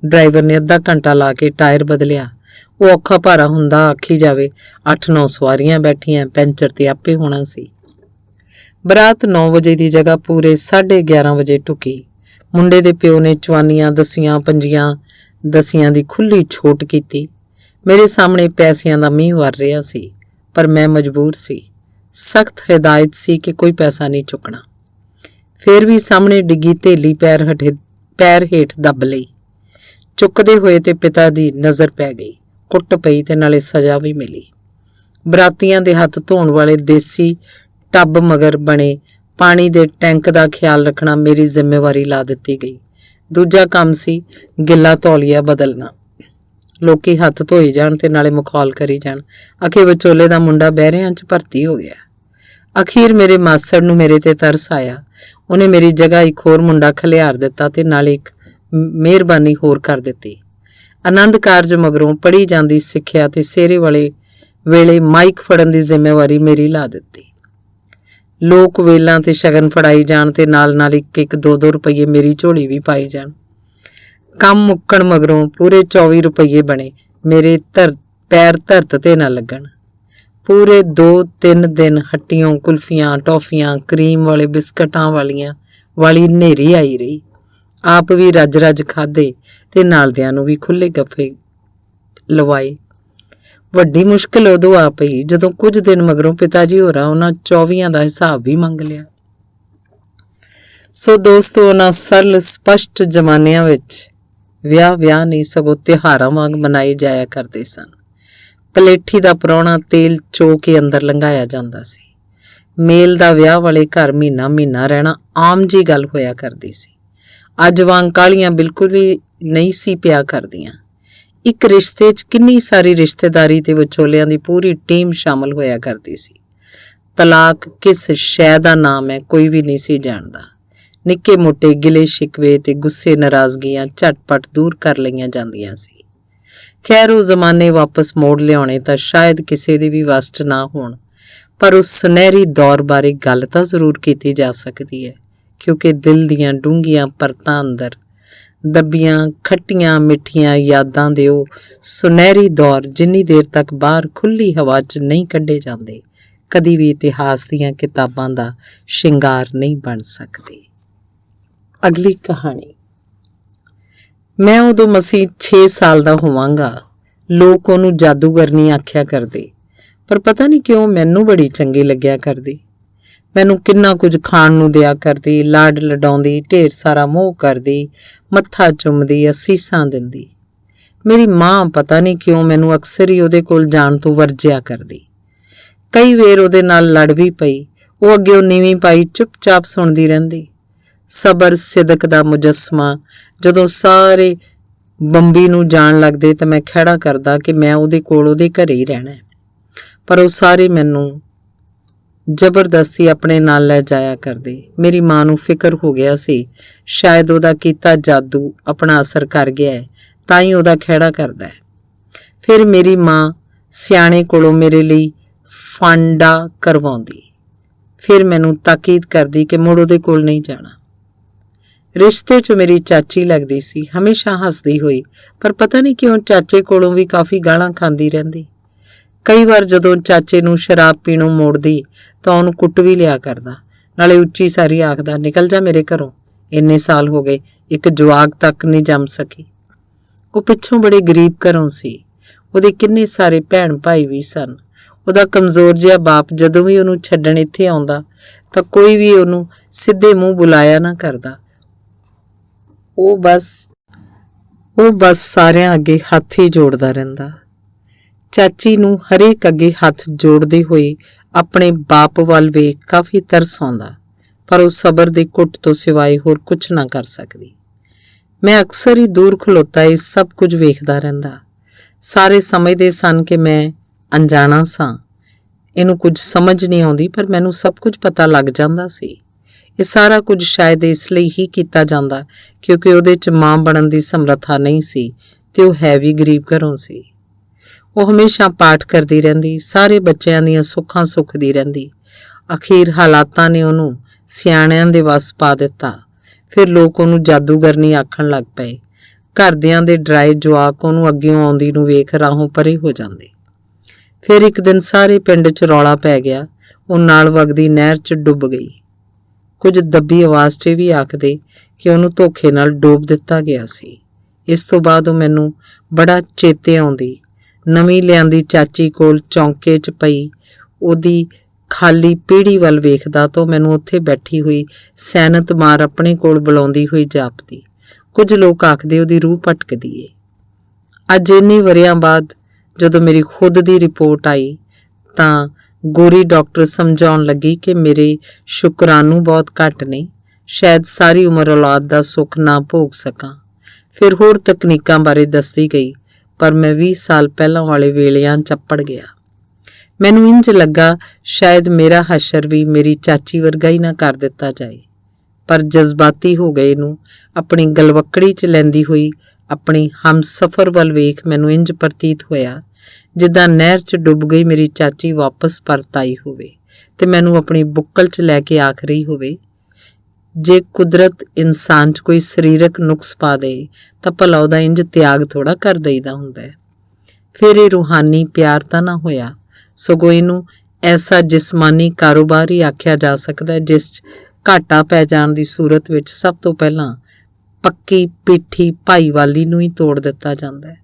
A: ਡਰਾਈਵਰ ਨੇ ਅੱਧਾ ਘੰਟਾ ਲਾ ਕੇ ਟਾਇਰ ਬਦਲਿਆ। ਉਹ ਔਖਾ ਭਾਰਾ ਹੁੰਦਾ ਆਖੀ ਜਾਵੇ, 8-9 ਸਵਾਰੀਆਂ ਬੈਠੀਆਂ, ਪੈਂਚਰ ਤੇ ਆਪੇ ਹੋਣਾ ਸੀ। ਬਰਾਤ 9 ਵਜੇ ਦੀ ਜਗ੍ਹਾ ਪੂਰੇ 11:30 ਵਜੇ ਟੁਕੀ। ਮੁੰਡੇ ਦੇ ਪਿਓ ਨੇ ਚਵਾਨੀਆਂ ਦਸੀਆਂ ਪੰਜੀਆਂ ਦਸੀਆਂ ਦੀ ਖੁੱਲੀ ਛੋਟ ਕੀਤੀ। ਮੇਰੇ ਸਾਹਮਣੇ ਪੈਸਿਆਂ ਦਾ ਮੀਂਹ ਵਰ ਰਿਹਾ ਸੀ, ਪਰ ਮੈਂ ਮਜਬੂਰ ਸੀ। ਸਖਤ ਹਦਾਇਤ ਸੀ ਕਿ ਕੋਈ ਪੈਸਾ ਨਹੀਂ ਚੁੱਕਣਾ। ਫਿਰ ਵੀ ਸਾਹਮਣੇ ਡਿੱਗੀ ਧੇਲੀ ਪੈਰ ਹੇਠ ਦੱਬ ਲਈ। ਚੁੱਕਦੇ ਹੋਏ ਤੇ ਪਿਤਾ ਦੀ ਨਜ਼ਰ ਪੈ ਗਈ। ਕੁੱਟ ਪਈ ਤੇ ਨਾਲੇ ਸਜ਼ਾ ਵੀ ਮਿਲੀ। ਬਰਾਤੀਆਂ ਦੇ ਹੱਥ ਧੋਣ ਵਾਲੇ ਦੇਸੀ ਟੱਬ ਮਗਰ ਬਣੇ ਪਾਣੀ ਦੇ ਟੈਂਕ ਦਾ ਖਿਆਲ ਰੱਖਣਾ ਮੇਰੀ ਜ਼ਿੰਮੇਵਾਰੀ ਲਾ ਦਿੱਤੀ ਗਈ। ਦੂਜਾ ਕੰਮ ਸੀ ਗਿੱਲਾ ਤੌਲੀਆ ਬਦਲਣਾ। ਲੋਕੀ ਹੱਥ ਧੋਈ ਜਾਣ ਤੇ ਨਾਲੇ ਮਖੌਲ ਕਰੀ ਜਾਣ, ਅਖੇ ਵਿਚੋਲੇ ਦਾ ਮੁੰਡਾ ਬਹਿਰਿਆਂ 'ਚ ਭਰਤੀ ਹੋ ਗਿਆ। ਅਖੀਰ ਮੇਰੇ ਮਾਸੜ ਨੂੰ ਮੇਰੇ ਤੇ ਤਰਸ ਆਇਆ। ਉਹਨੇ ਮੇਰੀ ਜਗ੍ਹਾ ਇੱਕ ਹੋਰ ਮੁੰਡਾ ਖਲਿਆਰ ਦਿੱਤਾ ਤੇ ਨਾਲ ਇੱਕ ਮਿਹਰਬਾਨੀ ਹੋਰ ਕਰ ਦਿੱਤੀ। ਆਨੰਦ ਕਾਰਜ ਮਗਰੋਂ ਪੜ੍ਹੀ ਜਾਂਦੀ ਸਿੱਖਿਆ ਤੇ ਸਿਹਰੇ ਵਾਲੇ ਵੇਲੇ ਮਾਈਕ ਫੜਨ ਦੀ ਜ਼ਿੰਮੇਵਾਰੀ ਮੇਰੀ ਲਾ ਦਿੱਤੀ। ਲੋਕ ਵੇਲਾਂ ਤੇ ਸ਼ਗਨ ਫੜਾਈ ਜਾਣ ਤੇ ਨਾਲ ਇੱਕ 2-2 ਰੁਪਈਏ ਮੇਰੀ ਝੋਲੀ ਵੀ ਪਾਈ ਜਾਣ। ਕੰਮ ਮੁੱਕਣ ਮਗਰੋਂ ਪੂਰੇ 24 ਰੁਪਈਏ ਬਣੇ। ਮੇਰੇ ਪੈਰ ਧਰਤ ਤੇ ਨਾ ਲੱਗਣ। ਪੂਰੇ 2-3 ਦਿਨ ਹੱਟੀਆਂ, ਕੁਲਫੀਆਂ, ਟੌਫੀਆਂ, ਕਰੀਮ ਵਾਲੇ ਬਿਸਕਟਾਂ ਵਾਲੀ ਹਨੇਰੀ ਆਈ ਰਹੀ। ਆਪ ਵੀ ਰੱਜ ਖਾਧੇ ਤੇ ਨਾਲਦਿਆਂ ਨੂੰ ਵੀ ਖੁੱਲੇ ਗੱਫੇ ਲਵਾਏ। ਵੱਡੀ ਮੁਸ਼ਕਿਲ ਉਦੋਂ ਆ ਪਈ ਜਦੋਂ ਕੁਝ ਦਿਨ ਮਗਰੋਂ ਪਿਤਾ ਜੀ ਹੋਰਾਂ ਉਹਨਾਂ 24 ਦਾ ਹਿਸਾਬ ਵੀ ਮੰਗ ਲਿਆ। ਸੋ ਦੋਸਤੋ, ਉਹਨਾਂ ਸਰਲ ਸਪਸ਼ਟ ਜ਼ਮਾਨਿਆਂ ਵਿੱਚ ਵਿਆਹ ਨਹੀਂ ਸਗੋਂ ਤਿਉਹਾਰਾਂ ਵਾਂਗ ਮਨਾਏ ਜਾਇਆ ਕਰਦੇ ਸਨ। ਪਲੇਠੀ ਦਾ ਪ੍ਰਾਹੁਣਾ ਤੇਲ ਚੋ ਕੇ ਅੰਦਰ ਲੰਘਾਇਆ ਜਾਂਦਾ ਸੀ। ਮੇਲ ਦਾ ਵਿਆਹ ਵਾਲੇ ਘਰ ਮਹੀਨਾ ਰਹਿਣਾ ਆਮ ਜੀ ਗੱਲ ਹੋਇਆ ਕਰਦੀ ਸੀ। ਅੱਜ ਵਾਂਗ ਕਾਹਲੀਆਂ ਬਿਲਕੁਲ ਵੀ ਨਹੀਂ ਸੀ ਪਿਆ ਕਰਦੀਆਂ। ਇੱਕ ਰਿਸ਼ਤੇ 'ਚ ਕਿੰਨੀ ਸਾਰੀ ਰਿਸ਼ਤੇਦਾਰੀ ਤੇ ਵਿਚੋਲਿਆਂ ਦੀ ਪੂਰੀ ਟੀਮ ਸ਼ਾਮਲ ਹੋਇਆ ਕਰਦੀ ਸੀ। ਤਲਾਕ ਕਿਸ ਸ਼ੈ ਦਾ ਨਾਮ ਹੈ ਕੋਈ ਵੀ ਨਹੀਂ ਸੀ ਜਾਣਦਾ। ਨਿੱਕੇ ਮੋਟੇ ਗਿਲੇ ਸ਼ਿਕਵੇ ਤੇ ਗੁੱਸੇ ਨਾਰਾਜ਼ਗੀਆਂ ਝਟਪਟ ਦੂਰ ਕਰ ਲਈਆਂ ਜਾਂਦੀਆਂ ਸੀ। ਖੈਰ, ਉਹ ਜ਼ਮਾਨੇ ਵਾਪਸ ਮੋੜ ਲਿਆਉਣੇ ਤਾਂ ਸ਼ਾਇਦ ਕਿਸੇ ਦੇ ਵੀ ਵੱਸ 'ਚ ਨਾ ਹੋਣ, ਪਰ ਉਸ ਸੁਨਹਿਰੀ ਦੌਰ ਬਾਰੇ ਗੱਲ ਤਾਂ ਜ਼ਰੂਰ ਕੀਤੀ ਜਾ ਸਕਦੀ ਹੈ, ਕਿਉਂਕਿ ਦਿਲ ਦੀਆਂ ਡੂੰਘੀਆਂ ਪਰਤਾਂ ਅੰਦਰ ਦੱਬੀਆਂ ਖੱਟੀਆਂ ਮਿੱਠੀਆਂ ਯਾਦਾਂ ਦੇ ਉਹ ਸੁਨਹਿਰੀ ਦੌਰ ਜਿੰਨੀ ਦੇਰ ਤੱਕ ਬਾਹਰ ਖੁੱਲ੍ਹੀ ਹਵਾ 'ਚ ਨਹੀਂ ਕੱਢੇ ਜਾਂਦੇ, ਕਦੀ ਵੀ ਇਤਿਹਾਸ ਦੀਆਂ ਕਿਤਾਬਾਂ ਦਾ ਸ਼ਿੰਗਾਰ ਨਹੀਂ ਬਣ ਸਕਦੇ। ਅਗਲੀ ਕਹਾਣੀ। ਮੈਂ ਉਦੋਂ ਮਸੀਂ 6 ਸਾਲ ਦਾ ਹੋਵਾਂਗਾ। ਲੋਕ ਉਹਨੂੰ ਜਾਦੂਗਰਨੀ ਆਖਿਆ ਕਰਦੇ, ਪਰ ਪਤਾ ਨਹੀਂ ਕਿਉਂ ਮੈਨੂੰ ਬੜੀ ਚੰਗੀ ਲੱਗਿਆ ਕਰਦੀ। ਮੈਨੂੰ ਕਿੰਨਾ ਕੁਝ ਖਾਣ ਨੂੰ ਦਿਆ ਕਰਦੀ, ਲਾਡ ਲਡਾਉਂਦੀ, ਢੇਰ ਸਾਰਾ ਮੋਹ ਕਰਦੀ, ਮੱਥਾ ਚੁੰਮਦੀ, ਅਸੀਸਾਂ ਦਿੰਦੀ। ਮੇਰੀ ਮਾਂ ਪਤਾ ਨਹੀਂ ਕਿਉਂ ਮੈਨੂੰ ਅਕਸਰ ਹੀ ਉਹਦੇ ਕੋਲ ਜਾਣ ਤੋਂ ਵਰਜਿਆ ਕਰਦੀ। ਕਈ ਵੇਰ ਉਹਦੇ ਨਾਲ ਲੜ ਵੀ ਪਈ। ਉਹ ਅੱਗੇ ਨੀਵੀਂ ਪਾਈ ਚੁੱਪਚਾਪ ਸੁਣਦੀ ਰਹਿੰਦੀ। ਸਬਰ ਸਿਦਕ ਦਾ ਮੁਜੱਸਮਾ ਜਦੋਂ ਸਾਰੇ ਬੰਬੀ ਨੂੰ ਜਾਣ ਲੱਗਦੇ ਤਾਂ ਮੈਂ ਖਹਿੜਾ ਕਰਦਾ ਕਿ ਮੈਂ ਉਹਦੇ ਕੋਲ ਉਹਦੇ ਘਰੇ ਹੀ ਰਹਿਣਾ, ਪਰ ਉਹ ਸਾਰੇ ਮੈਨੂੰ ਜ਼ਬਰਦਸਤੀ ਆਪਣੇ ਨਾਲ ਲੈ ਜਾਇਆ ਕਰਦੇ। ਮੇਰੀ ਮਾਂ ਨੂੰ ਫਿਕਰ ਹੋ ਗਿਆ ਸੀ ਸ਼ਾਇਦ ਉਹਦਾ ਕੀਤਾ ਜਾਦੂ ਆਪਣਾ ਅਸਰ ਕਰ ਗਿਆ ਹੈ, ਤਾਂ ਹੀ ਉਹਦਾ ਖਹਿੜਾ ਕਰਦਾ ਹੈ। ਫਿਰ ਮੇਰੀ ਮਾਂ ਸਿਆਣੇ ਕੋਲੋਂ ਮੇਰੇ ਲਈ ਫਾਂਡਾ ਕਰਵਾਉਂਦੀ, ਫਿਰ ਮੈਨੂੰ ਤਾਕੀਦ ਕਰਦੀ ਕਿ ਮੁੜ ਉਹਦੇ ਕੋਲ ਨਹੀਂ ਜਾਣਾ। ਰਿਸ਼ਤੇ 'ਚ ਮੇਰੀ ਚਾਚੀ ਲੱਗਦੀ ਸੀ, ਹਮੇਸ਼ਾ ਹੱਸਦੀ ਹੋਈ, ਪਰ ਪਤਾ ਨਹੀਂ ਕਿਉਂ ਚਾਚੇ ਕੋਲੋਂ ਵੀ ਕਾਫੀ ਗਾਲਾਂ ਖਾਂਦੀ ਰਹਿੰਦੀ। ਕਈ ਵਾਰ ਜਦੋਂ ਚਾਚੇ ਨੂੰ ਸ਼ਰਾਬ ਪੀਣੋਂ ਮੋੜਦੀ ਤਾਂ ਉਹਨੂੰ ਕੁੱਟ ਵੀ ਲਿਆ ਕਰਦਾ, ਨਾਲੇ ਉੱਚੀ ਸਾਰੀ ਆਖਦਾ, ਨਿਕਲ ਜਾ ਮੇਰੇ ਘਰੋਂ, ਇੰਨੇ ਸਾਲ ਹੋ ਗਏ ਇੱਕ ਜਵਾਕ ਤੱਕ ਨਹੀਂ ਜੰਮ ਸਕੀ। ਉਹ ਪਿੱਛੋਂ ਬੜੇ ਗਰੀਬ ਘਰੋਂ ਸੀ। ਉਹਦੇ ਕਿੰਨੇ ਸਾਰੇ ਭੈਣ ਭਾਈ ਵੀ ਸਨ। ਉਹਦਾ ਕਮਜ਼ੋਰ ਜਿਹਾ ਬਾਪ ਜਦੋਂ ਵੀ ਉਹਨੂੰ ਛੱਡਣ ਇੱਥੇ ਆਉਂਦਾ ਤਾਂ ਕੋਈ ਵੀ ਉਹਨੂੰ ਸਿੱਧੇ ਮੂੰਹ ਬੁਲਾਇਆ ਨਾ ਕਰਦਾ। ਉਹ ਬਸ ਸਾਰਿਆਂ ਅੱਗੇ ਹੱਥ ਹੀ ਜੋੜਦਾ ਰਹਿੰਦਾ। ਚਾਚੀ ਨੂੰ ਹਰੇਕ ਅੱਗੇ ਹੱਥ ਜੋੜਦੇ ਹੋਏ ਆਪਣੇ ਬਾਪ ਵੱਲ ਵੇਖ ਕਾਫੀ ਤਰਸ ਆਉਂਦਾ, ਪਰ ਉਹ ਸਬਰ ਦੇ ਘੁੱਟ ਤੋਂ ਸਿਵਾਏ ਹੋਰ ਕੁਝ ਨਾ ਕਰ ਸਕਦੀ। ਮੈਂ ਅਕਸਰ ਹੀ ਦੂਰ ਖਲੋਤਾ ਇਹ ਸਭ ਕੁਝ ਵੇਖਦਾ ਰਹਿੰਦਾ। ਸਾਰੇ ਸਮਝਦੇ ਸਨ ਕਿ ਮੈਂ ਅਣਜਾਣਾ ਸਾਂ, ਇਹਨੂੰ ਕੁਝ ਸਮਝ ਨਹੀਂ ਆਉਂਦੀ, ਪਰ ਮੈਨੂੰ ਸਭ ਕੁਝ ਪਤਾ ਲੱਗ ਜਾਂਦਾ ਸੀ। ਇਹ ਸਾਰਾ ਕੁਝ ਸ਼ਾਇਦ ਇਸ ਲਈ ਹੀ ਕੀਤਾ ਜਾਂਦਾ ਕਿਉਂਕਿ ਉਹਦੇ 'ਚ ਮਾਂ ਬਣਨ ਦੀ ਸਮਰੱਥਾ ਨਹੀਂ ਸੀ ਤੇ ਉਹ ਹੈ ਵੀ ਗਰੀਬ ਘਰੋਂ ਸੀ। ਉਹ ਹਮੇਸ਼ਾ ਪਾਠ ਕਰਦੀ ਰਹਿੰਦੀ, ਸਾਰੇ ਬੱਚਿਆਂ ਦੀਆਂ ਸੁੱਖਾਂ ਸੁੱਖਦੀ ਰਹਿੰਦੀ। ਅਖੀਰ ਹਾਲਾਤਾਂ ਨੇ ਉਹਨੂੰ ਸਿਆਣਿਆਂ ਦੇ ਵੱਸ ਪਾ ਦਿੱਤਾ। ਫਿਰ ਲੋਕ ਉਹਨੂੰ ਜਾਦੂਗਰਨੀ ਆਖਣ ਲੱਗ ਪਏ। ਘਰਦਿਆਂ ਦੇ ਡਰਾਏ ਜਵਾਕ ਉਹਨੂੰ ਅੱਗਿਓਂ ਆਉਂਦੀ ਨੂੰ ਵੇਖ ਰਾਹੋਂ ਪਰੇ ਹੋ ਜਾਂਦੇ। ਫਿਰ ਇੱਕ ਦਿਨ ਸਾਰੇ ਪਿੰਡ 'ਚ ਰੌਲਾ ਪੈ ਗਿਆ। ਉਹ ਨਾਲ ਵਗਦੀ ਨਹਿਰ 'ਚ ਡੁੱਬ ਗਈ। ਕੁਝ ਦੱਬੀ ਆਵਾਜ਼ 'ਚ ਵੀ ਆਖਦੇ ਕਿ ਉਹਨੂੰ ਧੋਖੇ ਨਾਲ ਡੋਬ ਦਿੱਤਾ ਗਿਆ ਸੀ। ਇਸ ਤੋਂ ਬਾਅਦ ਉਹ ਮੈਨੂੰ ਬੜਾ ਚੇਤੇ ਆਉਂਦੀ। ਨਵੀਂ ਲਿਆਂਦੀ ਚਾਚੀ ਕੋਲ ਚੌਂਕੇ 'ਚ ਪਈ ਉਹਦੀ ਖਾਲੀ ਪੀੜੀ ਵੱਲ ਵੇਖਦਾ ਤਾਂ ਮੈਨੂੰ ਉੱਥੇ ਬੈਠੀ ਹੋਈ ਸੈਨਤ ਮਾਰ ਆਪਣੇ ਕੋਲ ਬੁਲਾਉਂਦੀ ਹੋਈ ਜਾਪਦੀ। ਕੁਝ ਲੋਕ ਆਖਦੇ ਉਹਦੀ ਰੂਹ ਭਟਕਦੀ ਏ। ਅੱਜ ਇੰਨੇ ਵਰ੍ਹਿਆਂ ਬਾਅਦ ਜਦੋਂ ਮੇਰੀ ਖੁਦ ਦੀ ਰਿਪੋਰਟ ਆਈ ਤਾਂ ਗੋਰੀ ਡਾਕਟਰ ਸਮਝਾਉਣ ਲੱਗੀ ਕਿ ਮੇਰੇ ਸ਼ੁਕਰਾਨੂ ਬਹੁਤ ਘੱਟ ਨੇ, ਸ਼ਾਇਦ ਸਾਰੀ ਉਮਰ ਔਲਾਦ ਦਾ ਸੁੱਖ ਨਾ ਭੋਗ ਸਕਾਂ। ਫਿਰ ਹੋਰ ਤਕਨੀਕਾਂ ਬਾਰੇ ਦੱਸਦੀ ਗਈ, ਪਰ ਮੈਂ 20 ਸਾਲ ਪਹਿਲਾਂ ਵਾਲੇ ਵੇਲਿਆਂ ਚੱਪੜ ਗਿਆ। ਮੈਨੂੰ ਇੰਜ ਲੱਗਾ ਸ਼ਾਇਦ ਮੇਰਾ ਹਸ਼ਰ ਵੀ ਮੇਰੀ ਚਾਚੀ ਵਰਗਾ ਹੀ ਨਾ ਕਰ ਦਿੱਤਾ ਜਾਏ। ਪਰ ਜਜ਼ਬਾਤੀ ਹੋ ਗਏ ਨੂੰ ਆਪਣੀ ਗਲਵੱਕੜੀ 'ਚ ਲੈਂਦੀ ਹੋਈ ਆਪਣੀ ਹਮਸਫ਼ਰ ਵੱਲ ਵੇਖ ਮੈਨੂੰ ਇੰਜ ਪ੍ਰਤੀਤ ਹੋਇਆ ਜਿੱਦਾਂ ਨਹਿਰ 'ਚ ਡੁੱਬ ਗਈ ਮੇਰੀ ਚਾਚੀ ਵਾਪਸ ਪਰਤ ਆਈ ਹੋਵੇ ਤੇ ਮੈਨੂੰ ਆਪਣੀ ਬੁੱਕਲ 'ਚ ਲੈ ਕੇ ਆਖ ਰਹੀ ਹੋਵੇ, ਜੇ ਕੁਦਰਤ ਇਨਸਾਨ 'ਚ ਕੋਈ ਸਰੀਰਕ ਨੁਕਸ ਪਾ ਦੇ ਤਾਂ ਭਲਾ ਉਹਦਾ ਇੰਜ ਤਿਆਗ ਥੋੜਾ ਕਰ ਦਈਦਾ ਹੁੰਦਾ ਹੈ। ਫਿਰ ਇਹ ਰੂਹਾਨੀ ਪਿਆਰ ਤਾਂ ਨਾ ਹੋਇਆ, ਸਗੋਂ ਇਹਨੂੰ ਐਸਾ ਜਿਸਮਾਨੀ ਕਾਰੋਬਾਰ ਹੀ ਆਖਿਆ ਜਾ ਸਕਦਾ ਜਿਸ 'ਚ ਘਾਟਾ ਪੈ ਜਾਣ ਦੀ ਸੂਰਤ ਵਿੱਚ ਸਭ ਤੋਂ ਪਹਿਲਾਂ ਪੱਕੀ ਪੀਠੀ ਭਾਈਵਾਲੀ ਨੂੰ ਹੀ ਤੋੜ ਦਿੱਤਾ ਜਾਂਦਾ ਹੈ।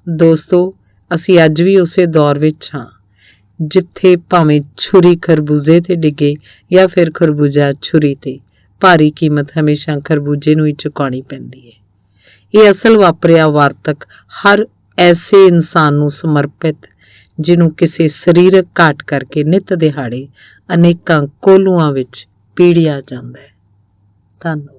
A: ਦੋਸਤੋ, ਅਸੀਂ ਅੱਜ ਵੀ ਉਸੇ ਦੌਰ ਵਿੱਚ ਹਾਂ ਜਿੱਥੇ ਭਾਵੇਂ ਛੁਰੀ ਖਰਬੂਜ਼ੇ ਤੇ ਡਿੱਗੇ ਜਾਂ ਫਿਰ ਖਰਬੂਜਾ ਛੁਰੀ ਤੇ, ਭਾਰੀ ਕੀਮਤ ਹਮੇਸ਼ਾ ਖਰਬੂਜੇ ਨੂੰ ਹੀ ਚੁਕਾਉਣੀ ਪੈਂਦੀ ਹੈ। ਇਹ ਅਸਲ ਵਾਪਰਿਆ ਵਾਰਤਕ ਹਰ ਐਸੇ ਇਨਸਾਨ ਨੂੰ ਸਮਰਪਿਤ ਜਿਹਨੂੰ ਕਿਸੇ ਸਰੀਰਕ ਘਾਟ ਕਰਕੇ ਨਿੱਤ ਦਿਹਾੜੇ ਅਨੇਕਾਂ ਕੋਲੂਆਂ ਵਿੱਚ ਪੀੜਿਆ ਜਾਂਦਾ ਹੈ। ਧੰਨਵਾਦ।